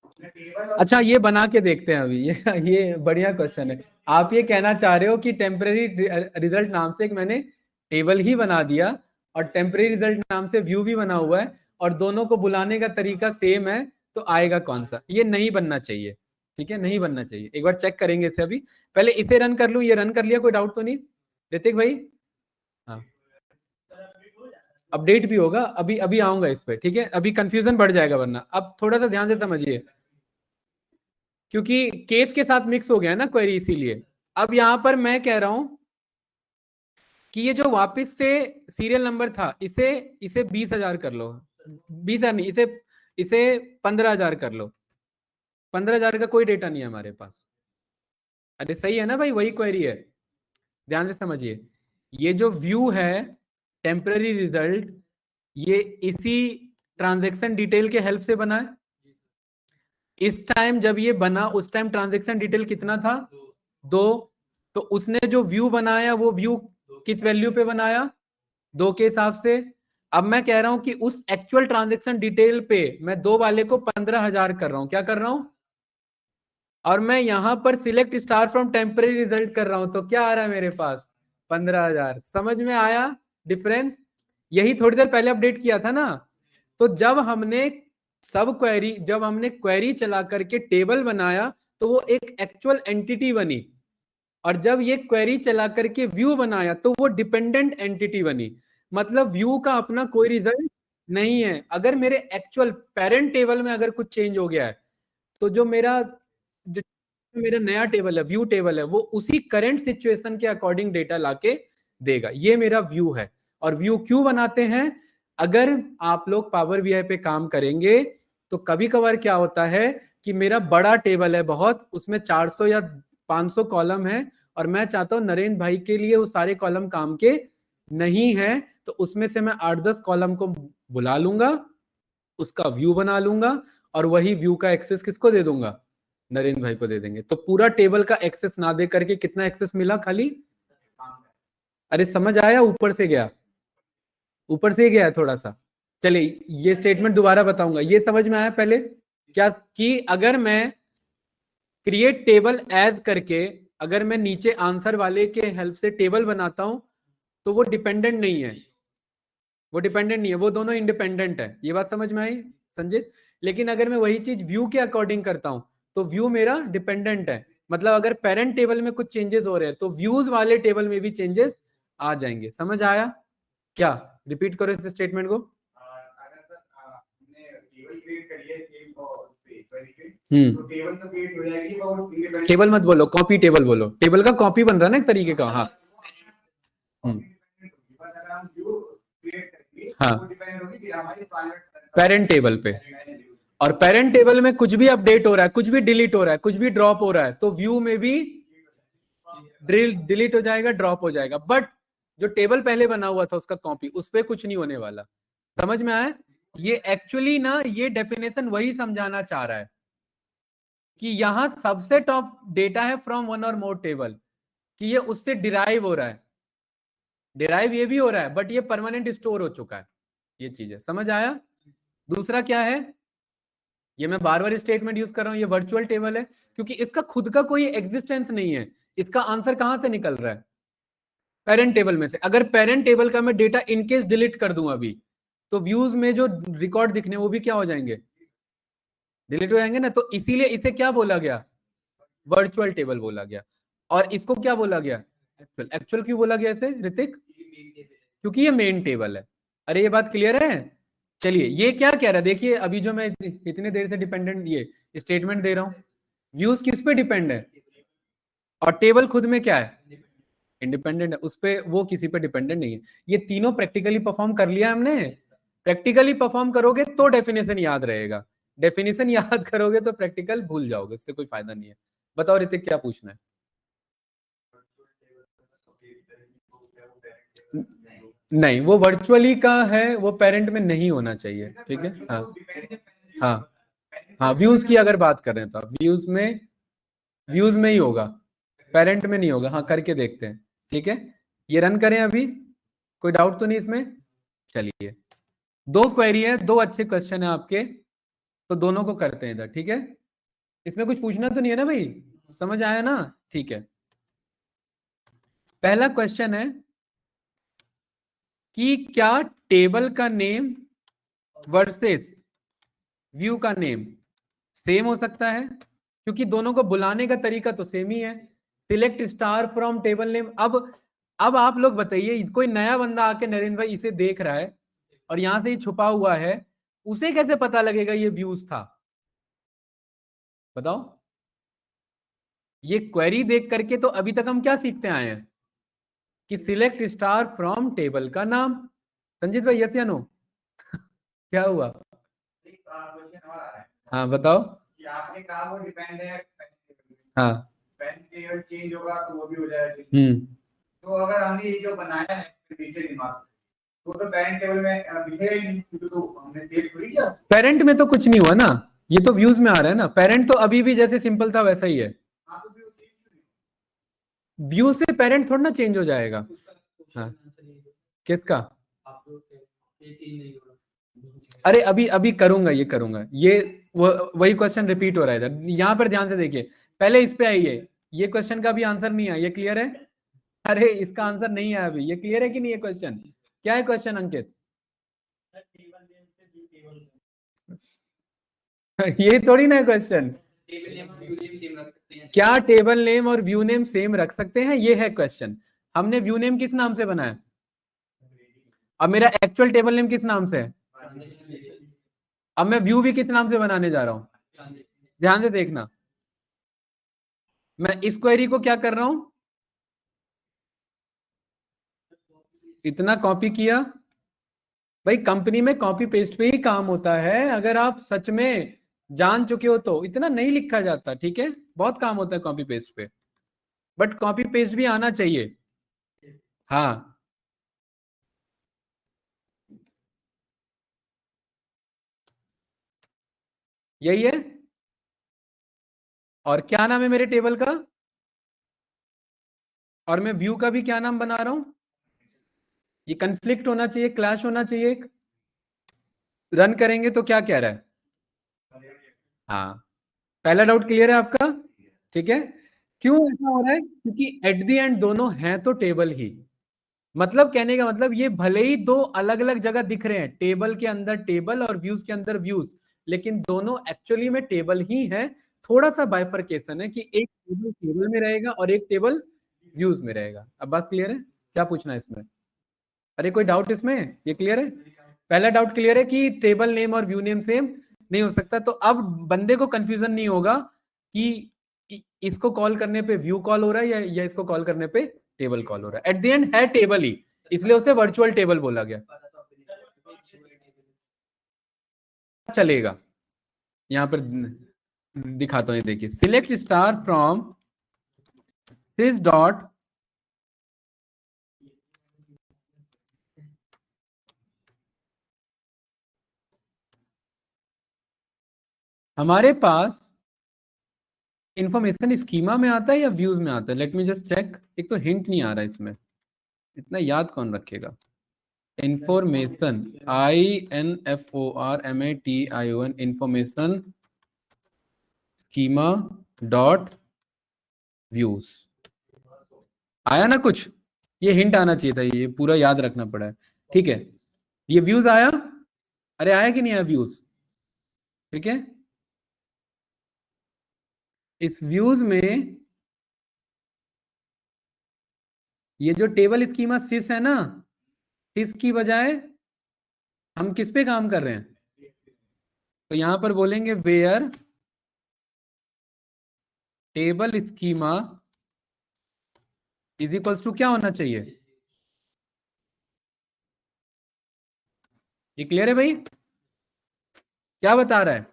हमने टेबल और अच्छा ये बना के देखते हैं अभी, ये बढ़िया क्वेश्चन है। आप ये कहना चाह रहे हो कि टेम्परेरी रिजल्ट नाम से एक मैंने टेबल ही बना दिया और टेम्परेरी रिजल्ट नाम से व्यू भी बना हुआ है और दोनों को बुलाने का तरीका सेम है, तो आएगा कौन सा? ये नहीं बनना चाहिए, ठीक है, नहीं बनना चाहिए। एक बार चेक करेंगे इसे, अभी पहले इसे रन कर लूं, ये रन कर लिया, कोई डाउट तो नहीं ऋतिक भाई? हाँ, अपडेट भी होगा, अभी अभी आऊंगा इस पे, ठीक है, अभी कंफ्यूजन बढ़ जाएगा वरना। अब थोड़ा सा ध्यान से समझिए, क्योंकि केस के साथ मिक्स हो गया है ना क्वेरी, इसीलिए। अब यहां पर मैं कह रहा हूं कि ये जो वापस से सीरियल नंबर था, इसे इसे 20,000 कर लो, 20,000 नहीं, इसे इसे 15,000 कर लो। 15,000 का कोई डेटा नहीं है हमारे पास। अरे सही है ना भाई, वही क्वेरी है, ध्यान से समझिए। ये जो व्यू है टेम्पररी रिजल्ट, ये इसी ट्रांजैक्शन डिटेल के हेल्प से बना है। इस टाइम जब ये बना, उस टाइम ट्रांजैक्शन डिटेल कितना था? 2। तो उसने जो व्यू बनाया वो व्यू किस वैल्यू पे बनाया? 2 के हिसाब से। अब मैं कह रहा हूं कि उस एक्चुअल ट्रांजैक्शन डिटेल पे मैं 2 वाले को 15,000 कर रहा हूं। क्या कर रहा हूं? और मैं यहां पर select star from temporary result कर रहा हूं, तो क्या आ रहा है मेरे पास? 15,000। समझ में आया डिफरेंस? यही थोड़ी देर पहले अपडेट किया था ना। तो जब हमने क्वेरी चला करके टेबल बनाया, तो वो एक एक्चुअल एंटिटी बनी, और जब ये क्वेरी चला करके व्यू बनाया तो वो डिपेंडेंट एंटिटी बनी। मतलब व्यू का अपना कोई रिजल्ट नहीं है। अगर मेरे एक्चुअल पेरेंट टेबल में अगर कुछ चेंज हो गया है, तो जो मेरा नया टेबल है, व्यू टेबल है, वो उसी करंट सिचुएशन के अकॉर्डिंग डेटा लाके देगा। ये मेरा व्यू है। और व्यू क्यों बनाते हैं? अगर आप लोग पावर बीआई पे काम करेंगे तो कभी कभार क्या होता है कि मेरा बड़ा टेबल है बहुत, उसमें 400 या 500 कॉलम है, और मैं चाहता हूं नरेंद्र भाई के लिए वो सारे कॉलम काम के नहीं है, तो उसमें से मैं 8-10 कॉलम को बुला लूंगा, उसका व्यू बना लूंगा, और वही व्यू का एक्सेस किसको दे दूंगा? नरेंद्र भाई को दे देंगे। तो पूरा टेबल का एक्सेस ना दे करके कितना एक्सेस मिला खाली? अरे समझ आया? ऊपर से गया, ऊपर से गया थोड़ा सा। चलिए ये स्टेटमेंट दोबारा बताऊंगा, ये समझ में आया पहले क्या? कि अगर मैं क्रिएट टेबल एज करके, अगर मैं नीचे आंसर वाले के हेल्प से टेबल बनाता हूं, तो वो डिपेंडेंट नहीं है, वो डिपेंडेंट नहीं है, वो दोनों इंडिपेंडेंट है। ये बात समझ में आई संजीत? लेकिन अगर मैं वही चीज व्यू के अकॉर्डिंग करता हूं, तो व्यू मेरा डिपेंडेंट है। मतलब अगर पेरेंट टेबल में कुछ चेंजेस हो रहे हैं, तो व्यूज वाले टेबल में भी चेंजेस आ जाएंगे। समझ आया क्या? रिपीट करो इस स्टेटमेंट को। टेबल मत बोलो, कॉपी टेबल बोलो। टेबल का कॉपी बन रहा है ना एक तरीके का। हाँ हाँ, पेरेंट टेबल पे। और पेरेंट टेबल में कुछ भी अपडेट हो रहा है, कुछ भी डिलीट हो रहा है, कुछ भी ड्रॉप हो रहा है, तो व्यू में भी डिलीट हो जाएगा, ड्रॉप हो जाएगा। बट जो टेबल पहले बना हुआ था उसका कॉपी, उस पर कुछ नहीं होने वाला। समझ में आया? ये एक्चुअली ना, ये डेफिनेशन वही समझाना चाह रहा है कि यहां सबसेट ऑफ डेटा है फ्रॉम वन और मोर टेबल, कि ये उससे डिराइव हो रहा है। डिराइव ये भी हो रहा है, बट ये परमानेंट स्टोर हो चुका है। ये चीज है, समझ आया? दूसरा क्या है? ये मैं बार बार स्टेटमेंट यूज कर रहा हूं, ये वर्चुअल टेबल है, क्योंकि इसका खुद का कोई एग्जिस्टेंस नहीं है। इसका आंसर कहां से निकल रहा है? पेरेंट टेबल में से। अगर पेरेंट टेबल का मैं डेटा इनकेस डिलीट कर दूं अभी, तो व्यूज में जो रिकॉर्ड दिखने वो भी क्या हो जाएंगे? डिलीट हो जाएंगे ना। तो इसीलिए इसे क्या बोला गया? वर्चुअल टेबल बोला गया। और इसको क्या बोला गया? एक्चुअल। एक्चुअल क्यों बोला गया इसे ऋतिक? क्योंकि ये मेन टेबल है। अरे ये बात क्लियर है? चलिए ये क्या कह रहा है देखिए, अभी जो मैं इतनी देर से डिपेंडेंट ये स्टेटमेंट दे रहा हूं, व्यूज किस पे डिपेंड है, और टेबल खुद में क्या है? इंडिपेंडेंट है, उस पे वो किसी पे डिपेंडेंट नहीं है। ये तीनों प्रैक्टिकली परफॉर्म कर लिया हमने। प्रैक्टिकली परफॉर्म करोगे तो डेफिनेशन याद रहेगा, डेफिनेशन याद करोगे तो प्रैक्टिकल भूल जाओगे, इससे कोई फायदा नहीं है। बताओ ऋतिक क्या पूछना है? नहीं, वो वर्चुअली का है, वो पेरेंट में नहीं होना चाहिए, ठीक है। हाँ हाँ हाँ, व्यूज की अगर बात कर रहे हैं तो व्यूज में ही होगा, पेरेंट में नहीं होगा। हाँ करके देखते हैं, ठीक है। ये रन करें अभी, कोई डाउट तो नहीं इसमें? चलिए, 2 क्वेरी है, 2 अच्छे क्वेश्चन है आपके, तो दोनों को करते हैं इधर, ठीक है। इसमें कुछ पूछना तो नहीं है ना भाई, समझ आया ना? ठीक है। पहला क्वेश्चन है कि क्या टेबल का नेम वर्सेस व्यू का नेम सेम हो सकता है? क्योंकि दोनों को बुलाने का तरीका तो सेम ही है, select star from table name. अब आप लोग बताइए, कोई नया बंदा आके नरेंद्र भाई इसे देख रहा है और यहां से ही छुपा हुआ है, उसे कैसे पता लगेगा ये व्यूज था? बताओ। ये क्वेरी देख करके तो अभी तक हम क्या सीखते आए हैं कि सिलेक्ट स्टार फ्रॉम टेबल का नाम। संजीत भाई यस या नो? क्या हुआ? हाँ बताओ। कि आपने कहा वो डिपेंड है, हाँ पेन टेबल चेंज होगा तो वो भी हो जाएगा। तो अगर हमने ये जो बनाया है नीचे दिमाग, वो तो पेन टेबल में दिखेगा ही नहीं, तो हमने सेव थोड़ी किया। पेरेंट में तो कुछ नहीं हुआ ना, ये तो व्यूज में आ रहा है ना। पेरेंट तो अभी भी जैसे सिंपल था वैसा ही है। हाँ तो व्यू चेंज क्यों नहीं? व्यू से पेरेंट थोड़ा ना चेंज हो जाएगा। हाँ किसका? ये चीज नहीं होगा। अरे अभी अभी करूंगा, ये करूंगा, ये वही क्वेश्चन रिपीट हो रहा है इधर, यहाँ पर ध्यान से देखिए। पहले इस पे आइए, ये क्वेश्चन का भी आंसर नहीं है, ये क्लियर है? अरे इसका आंसर नहीं है अभी, ये क्लियर है कि नहीं? ये क्वेश्चन क्या है क्वेश्चन अंकित? ये थोड़ी ना है क्वेश्चन। टेबल नेम और व्यू नेम सेम रख सकते हैं। क्या टेबल नेम और व्यू नेम सेम रख सकते हैं, ये है क्वेश्चन। हमने व्यू नेम किस नाम से बनाया? अब मेरा एक्चुअल टेबल नेम किस नाम से है? अब मैं व्यू भी किस नाम से बनाने जा रहा हूं? ध्यान से देखना, मैं इस क्वेरी को क्या कर रहा हूं, इतना कॉपी किया। भाई कंपनी में कॉपी पेस्ट पे ही काम होता है, अगर आप सच में जान चुके हो तो इतना नहीं लिखा जाता, ठीक है। बहुत काम होता है कॉपी पेस्ट पे, बट कॉपी पेस्ट भी आना चाहिए। हाँ यही है। और क्या नाम है मेरे टेबल का? और मैं व्यू का भी क्या नाम बना रहा हूं? ये कंफ्लिक्ट होना चाहिए, क्लैश होना चाहिए। रन करेंगे तो क्या कह रहा है? हाँ, पहला डाउट क्लियर है आपका? ठीक है। क्यों ऐसा हो रहा है? क्योंकि एट द एंड दोनों हैं तो टेबल ही। मतलब कहने का मतलब, ये भले ही 2 अलग अलग जगह दिख रहे हैं, टेबल के अंदर टेबल और व्यूज के अंदर व्यूज, लेकिन दोनों एक्चुअली में टेबल ही है। थोड़ा सा बाइफरकेशन है कि एक टेबल टेबल में रहेगा और एक टेबल व्यूज में रहेगा। अब बात क्लियर है? क्या पूछना है इसमें? अरे कोई डाउट इसमें? ये क्लियर है? पहला डाउट क्लियर है कि टेबल नेम और व्यू नेम सेम नहीं हो सकता। तो अब बंदे को कंफ्यूजन नहीं होगा कि इसको कॉल करने पे व्यू कॉल हो रहा है या इसको कॉल करने पे टेबल कॉल हो रहा है। एट द एंड है टेबल ही, इसलिए उसे वर्चुअल टेबल बोला गया। चलेगा, यहां पर दिखाता हूं, देखिए। Select star from this dot हमारे पास इंफॉर्मेशन स्कीमा में आता है या व्यूज में आता है? Let me just check. एक तो हिंट नहीं आ रहा इसमें, इतना याद कौन रखेगा? Information, INFORMATION, information schema dot views. आया ना कुछ? ये हिंट आना चाहिए था, ये पूरा याद रखना पड़ा है, ठीक है। ये व्यूज आया? अरे आया कि नहीं आया व्यूज? ठीक है। इस व्यूज में ये जो टेबल स्कीमा सिस है ना, सिस की बजाय हम किस पे काम कर रहे हैं? तो यहां पर बोलेंगे where table schema is equals to क्या होना चाहिए? ये क्लियर है भाई? क्या बता रहा है?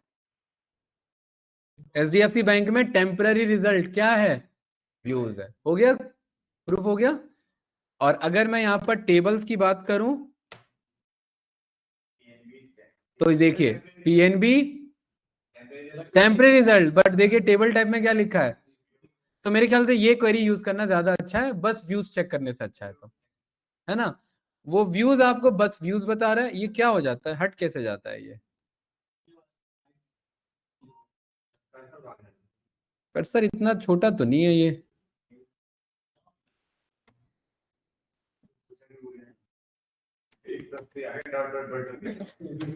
एचडीएफसी बैंक में टेम्पररी रिजल्ट क्या है? व्यूज है। हो गया? प्रूफ हो गया। और अगर मैं यहां पर टेबल्स की बात करूं तो देखिए पीएनबी टेम्पररी रिजल्ट, बट देखिए टेबल टाइप में क्या लिखा है। तो मेरे ख्याल से ये क्वेरी यूज करना ज्यादा अच्छा है, बस व्यूज चेक करने से अच्छा है। तो है ना, वो व्यूज आपको बस व्यूज बता रहा है, ये क्या हो जाता है, हट कैसे जाता है ये? पर सर इतना छोटा तो नहीं है ये।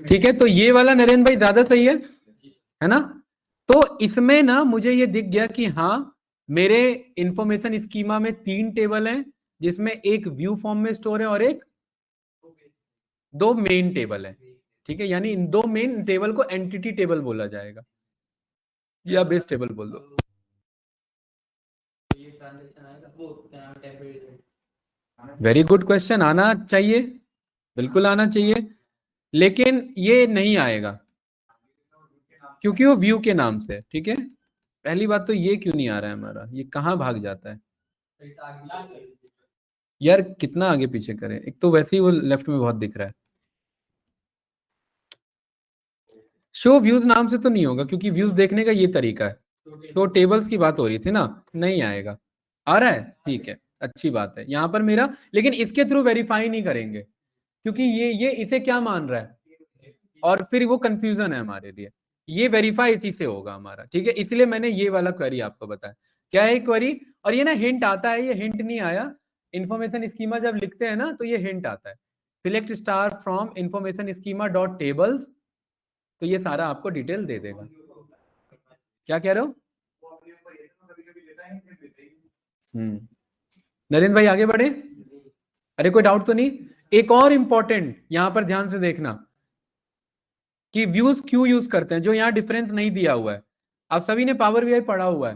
ठीक है, तो ये वाला नरेंद्र भाई ज्यादा सही है ना? तो इसमें ना मुझे ये दिख गया कि हाँ मेरे इंफॉर्मेशन स्कीमा में 3 टेबल हैं, जिसमें एक व्यू फॉर्म में स्टोर है और एक 2 मेन टेबल है। ठीक है, यानी इन 2 मेन टेबल को एंटिटी टेबल बोला जाएगा या बेस टेबल बोल दो। वेरी गुड क्वेश्चन, आना चाहिए, बिल्कुल आना चाहिए, लेकिन ये नहीं आएगा क्योंकि वो व्यू के नाम से। ठीक है, पहली बात तो ये क्यों नहीं आ रहा है हमारा, ये कहाँ भाग जाता है यार, कितना आगे पीछे करें, एक तो वैसे ही वो लेफ्ट में बहुत दिख रहा है। शो व्यूज नाम से तो नहीं होगा क्योंकि व्यूज देखने का ये तरीका है, तो टेबल्स की बात हो रही थी ना, नहीं आएगा। आ रहा है, ठीक है, अच्छी बात है यहां पर मेरा, लेकिन इसके थ्रू वेरीफाई नहीं करेंगे क्योंकि ये इसे क्या मान रहा है, और फिर वो कंफ्यूजन है हमारे लिए। ये वेरीफाई इसी से होगा हमारा। ठीक है, इसलिए मैंने ये वाला क्वेरी आपको बताया। क्या है क्वेरी? और ये ना हिंट आता है, ये हिंट नहीं आया, इंफॉर्मेशन स्कीमा जब लिखते हैं ना तो ये हिंट आता है, select star from information schema dot tables, तो ये सारा आपको डिटेल दे देगा। क्या कह रहे हो? नरेंद्र भाई आगे बढ़े। अरे कोई डाउट तो नहीं? एक और इंपॉर्टेंट यहां पर ध्यान से देखना कि व्यूज क्यों यूज करते हैं, जो यहाँ डिफरेंस नहीं दिया हुआ है। आप सभी ने पावर बीआई पढ़ा हुआ है,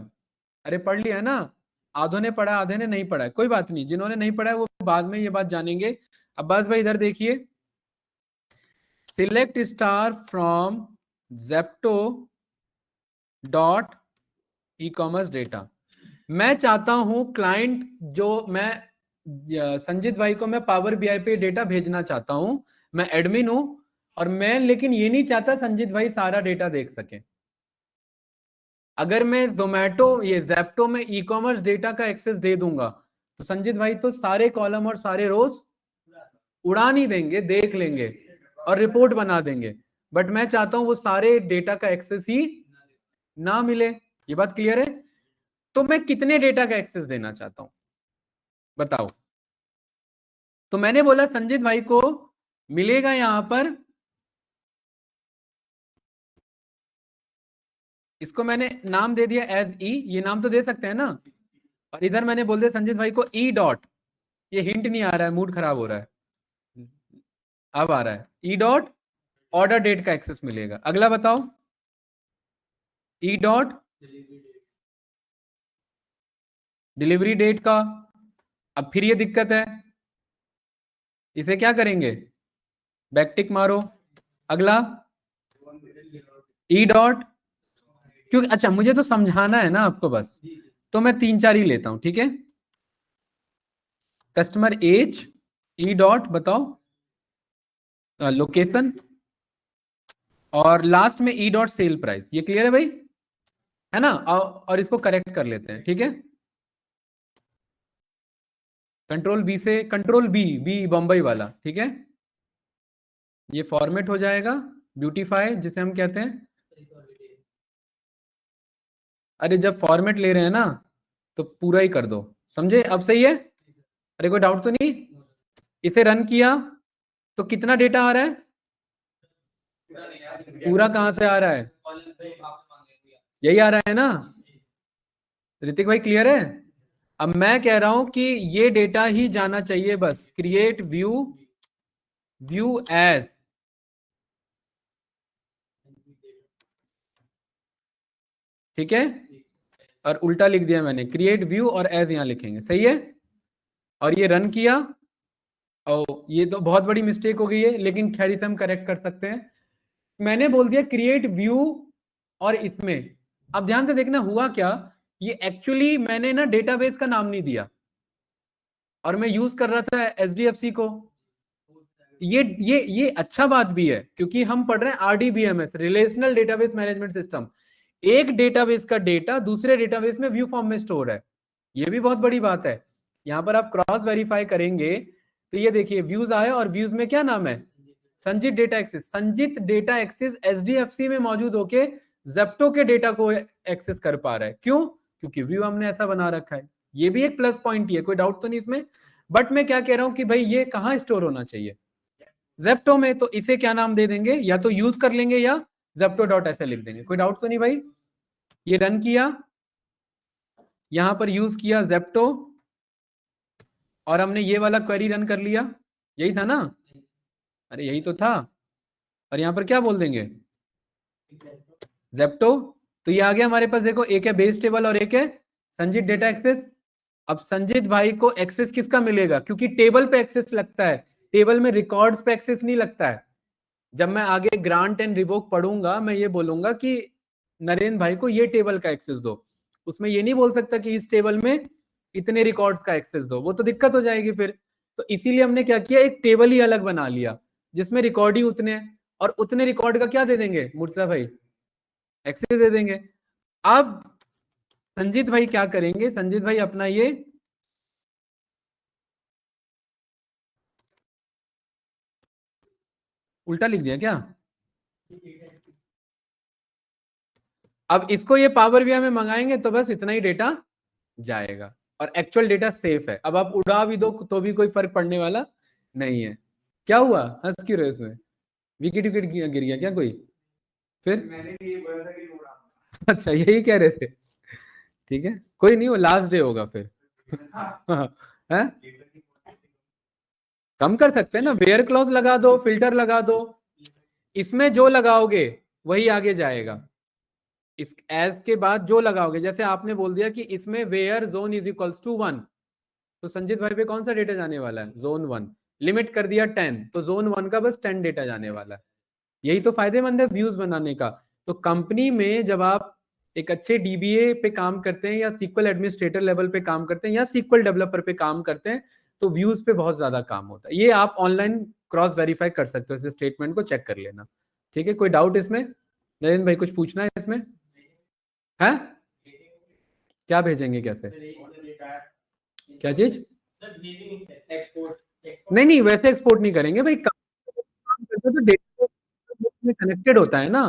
अरे पढ़ लिया है ना, आधों ने पढ़ा आधे ने नहीं पढ़ा है, कोई बात नहीं, जिन्होंने नहीं पढ़ा है वो बाद में ये बात जानेंगे। अब्बास भाई इधर देखिए, select star from Zepto dot e commerce data. मैं चाहता हूं क्लाइंट, जो मैं संजीत भाई को मैं पावर बीआई पे डेटा भेजना चाहता हूं, मैं एडमिन हूं, और मैं लेकिन ये नहीं चाहता संजीत भाई सारा डेटा देख सके। अगर मैं जोमेटो ये जेप्टो में ई कॉमर्स डेटा का एक्सेस दे दूंगा तो संजीत भाई तो सारे कॉलम और सारे रोज उड़ा नहीं देंगे, देख लेंगे और रिपोर्ट बना देंगे, बट मैं चाहता हूं वो सारे डेटा का एक्सेस ही ना मिले। ये बात क्लियर है? तो मैं कितने डेटा का एक्सेस देना चाहता हूं बताओ? तो मैंने बोला संजीत भाई को मिलेगा यहां पर, इसको मैंने नाम दे दिया एज ई, ये नाम तो दे सकते हैं ना, और इधर मैंने बोल दिया संजीत भाई को ई डॉट, ये हिंट नहीं आ रहा है, मूड खराब हो रहा है, अब आ रहा है, ई डॉट ऑर्डर डेट का एक्सेस मिलेगा। अगला बताओ, ई डॉट डिलीवरी डेट का। अब फिर ये दिक्कत है, इसे क्या करेंगे, बैकटिक मारो। अगला ई डॉट, क्योंकि अच्छा मुझे तो समझाना है ना आपको बस, तो मैं 3-4 ही लेता हूं। ठीक है, कस्टमर एज, ई डॉट बताओ लोकेशन, और लास्ट में ई डॉट सेल प्राइस। ये क्लियर है भाई, है ना? और इसको करेक्ट कर लेते हैं। ठीक है, कंट्रोल बी से, कंट्रोल बी, बी बम्बई वाला। ठीक है, ये फॉर्मेट हो जाएगा, ब्यूटीफाई जिसे हम कहते हैं। अरे जब फॉर्मेट ले रहे हैं ना तो पूरा ही कर दो, समझे? अब सही है? अरे कोई डाउट तो नहीं? इसे रन किया तो कितना डेटा आ रहा है? पूरा कहां से आ रहा है? यही आ रहा है ना? ऋतिक भाई क्लियर है? अब मैं कह रहा हूं कि ये डेटा ही जाना चाहिए बस, क्रिएट व्यू, व्यू एज, ठीक है, और उल्टा लिख दिया मैंने, क्रिएट व्यू और एज यहां लिखेंगे, सही है? और ये रन किया, और ये तो बहुत बड़ी मिस्टेक हो गई है, लेकिन खैर इसे हम करेक्ट कर सकते हैं। मैंने बोल दिया क्रिएट व्यू, और इसमें अब ध्यान से देखना हुआ क्या, ये एक्चुअली मैंने ना डेटाबेस का नाम नहीं दिया, और मैं यूज कर रहा था एसडीएफसी को। ये अच्छा बात भी है, क्योंकि हम पढ़ रहे हैं RDBMS, relational database management system. एक डेटाबेस का डेटा दूसरे डेटाबेस में व्यू फॉर्म में स्टोर है, ये भी बहुत बड़ी बात है। यहां पर आप क्रॉस वेरीफाई करेंगे तो ये देखिए व्यूज आए, और व्यूज में क्या नाम है, Sanjit data access. Sanjit data access SDFC में मौजूद होके जेप्टो के डेटा को एक्सेस कर पा रहा है। क्यों? क्योंकि व्यू हमने ऐसा बना रखा है। ये भी एक प्लस पॉइंट ही है, कोई डाउट तो नहीं इसमें। बट मैं क्या कह रहा हूं कि भाई ये कहां स्टोर होना चाहिए, जेप्टो में। तो इसे क्या नाम दे देंगे, या तो यूज कर लेंगे या जेप्टो डॉट ऐसे लिख देंगे। कोई डाउट तो नहीं भाई। ये रन किया, यहां पर यूज किया जेप्टो, और हमने ये वाला क्वेरी रन कर लिया, यही था ना, अरे यही तो था। और यहां पर क्या बोल देंगे, जेप्टो। तो ये आ गया हमारे पास, देखो एक है बेस टेबल और एक है संजित डेटा एक्सेस। अब संजित भाई को एक्सेस किसका मिलेगा, क्योंकि टेबल पे एक्सेस लगता है, टेबल में रिकॉर्ड्स पे एक्सेस नहीं लगता है। जब मैं आगे ग्रांट एंड रिवोक पढ़ूंगा, मैं ये बोलूंगा कि नरेंद्र भाई को ये टेबल का एक्सेस दो, उसमें ये नहीं बोल सकता कि इस टेबल में इतने रिकॉर्ड्स का एक्सेस दो, वो तो दिक्कत हो जाएगी फिर। तो इसीलिए हमने क्या किया, एक टेबल ही अलग बना लिया जिसमें रिकॉर्ड ही उतने हैं, और उतने रिकॉर्ड का क्या दे देंगे मुर्तजा भाई, एक्सेस दे देंगे। अब संजीत भाई क्या करेंगे, संजीत भाई अपना ये उल्टा लिख दिया क्या, अब इसको ये पावर बीआई में मंगाएंगे तो बस इतना ही डेटा जाएगा, और एक्चुअल डेटा सेफ है। अब आप उड़ा भी दो तो भी कोई फर्क पड़ने वाला नहीं है। क्या हुआ, हंस क्यों रहे इसमें, विकेट विकेट गिर गया क्या कोई, फिर मैंने भी ये बोला था कि उड़ा। अच्छा यही कह रहे थे, ठीक है कोई नहीं, वो लास्ट डे होगा फिर। है? कम कर सकते हैं ना, वेयर क्लॉज लगा दो, फिल्टर लगा दो, इसमें जो लगाओगे वही आगे जाएगा। इस एज के बाद जो लगाओगे, जैसे आपने बोल दिया कि इसमें where zone is equals to 1, तो संजीत भाई पे कौन सा डेटा जाने वाला है, जोन 1। लिमिट कर दिया 10, तो जोन 1 का बस 10 डेटा जाने वाला है। यही तो फायदेमंद है व्यूज बनाने का। तो कंपनी में जब आप एक अच्छे डीबीए पे काम करते हैं, या सीक्वल एडमिनिस्ट्रेटर लेवल पे काम करते हैं, या सीक्वल डेवलपर पे काम करते हैं, तो व्यूज पे बहुत ज्यादा काम होता है। ये आप ऑनलाइन क्रॉस वेरीफाई कर सकते हो, इस स्टेटमेंट को चेक कर लेना। ठीक है, कोई डाउट इसमें, नरेंद्र भाई कुछ पूछना है इसमें है? क्या भेजेंगे, कैसे, क्या चीज, नहीं नहीं वैसे एक्सपोर्ट नहीं करेंगे भाई, काम करते तो डेटा में कनेक्टेड होता है ना,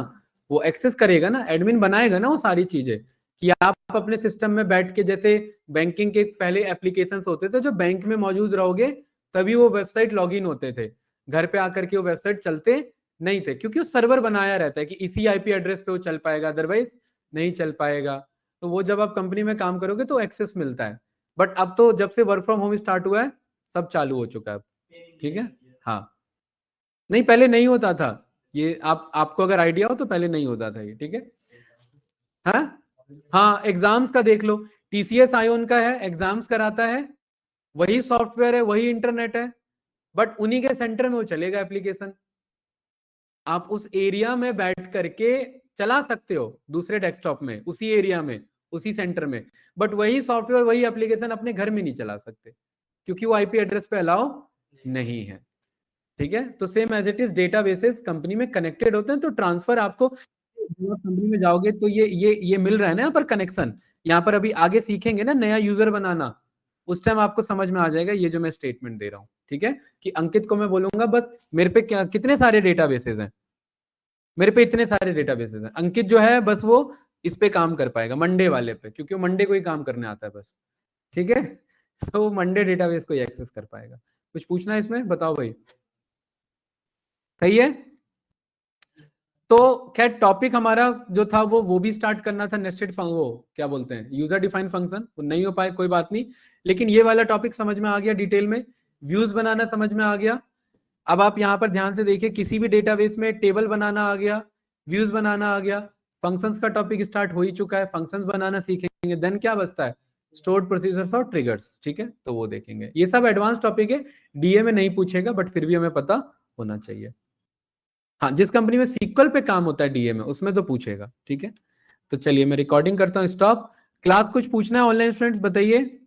वो एक्सेस करेगा ना, एडमिन बनाएगा ना वो सारी चीजें, कि आप अपने सिस्टम में बैठ के, जैसे बैंकिंग के पहले एप्लीकेशंस होते थे जो बैंक में मौजूद रहोगे तभी वो वेबसाइट लॉगिन होते थे, घर पे आकर के वो वेबसाइट चलते नहीं थे, क्योंकि वो सर्वर बनाया रहता है कि इसी आईपी एड्रेस पे वो चल पाएगा, अदरवाइज नहीं चल पाएगा। तो वो जब आप कंपनी में काम करोगे तो एक्सेस मिलता है। बट अब तो जब से वर्क फ्रॉम होम स्टार्ट हुआ है सब चालू हो चुका है। ठीक है, हाँ नहीं पहले नहीं होता था ये, आपको अगर आइडिया हो तो पहले नहीं होता था ये। ठीक है, हाँ एग्जाम्स का देख लो, टीसीएस आयोन का है, एग्जाम्स कराता है, वही सॉफ्टवेयर है, वही इंटरनेट है, बट उन्हीं के सेंटर में वो चलेगा एप्लीकेशन। आप उस एरिया में बैठ करके चला सकते हो दूसरे डेस्कटॉप में, उसी एरिया में, उसी सेंटर में, बट वही सॉफ्टवेयर वही एप्लीकेशन अपने घर में नहीं चला सकते, क्योंकि वो आईपी एड्रेस पे अलाउ नहीं है। ठीक है, तो same as it is databases company में कनेक्टेड होते हैं, तो ट्रांसफर आपको कंपनी में जाओगे तो ये मिल रहा है ना यहाँ पर कनेक्शन। यहाँ पर अभी आगे सीखेंगे ना नया यूजर बनाना, उस टाइम आपको समझ में आ जाएगा ये जो मैं स्टेटमेंट दे रहा हूँ। ठीक है, कि अंकित को मैं बोलूंगा बस मेरे पे क्या कितने सारे डेटाबेसेस हैं, मेरे पे इतने सारे डेटाबेसेस हैं, अंकित जो है बस वो इस पे काम कर पाएगा मंडे वाले पे, क्योंकि वो मंडे को ही काम करने आता है बस। ठीक है, तो वो मंडे डेटाबेस को ही एक्सेस कर पाएगा। कुछ पूछना है इसमें, बताओ भाई। सही है, तो खैर टॉपिक हमारा जो था वो भी स्टार्ट करना था, नेस्टेड वो क्या बोलते हैं यूजर डिफाइंड फंक्शन, वो नहीं हो पाए कोई बात नहीं, लेकिन ये वाला टॉपिक समझ में आ गया डिटेल में, व्यूज बनाना समझ में आ गया। अब आप यहाँ पर ध्यान से देखिए, किसी भी डेटाबेस में टेबल बनाना आ गया, व्यूज बनाना आ गया, फंक्शंस का टॉपिक स्टार्ट हो ही चुका है, फंक्शंस बनाना सीखेंगे, देन क्या बचता है, स्टोर्ड प्रोसीजर्स और ट्रिगर्स, ठीक है, तो वो देखेंगे। ये सब एडवांस टॉपिक है, डीए में नहीं पूछेगा, बट फिर भी हमें पता होना चाहिए। हाँ, जिस कंपनी में सीक्वल पे काम होता है डीए में, उसमें तो पूछेगा, ठीक है। तो चलिए मैं रिकॉर्डिंग करता हूँ स्टॉप। क्लास कुछ पूछना है ऑनलाइन स्टूडेंट्स, बताइए।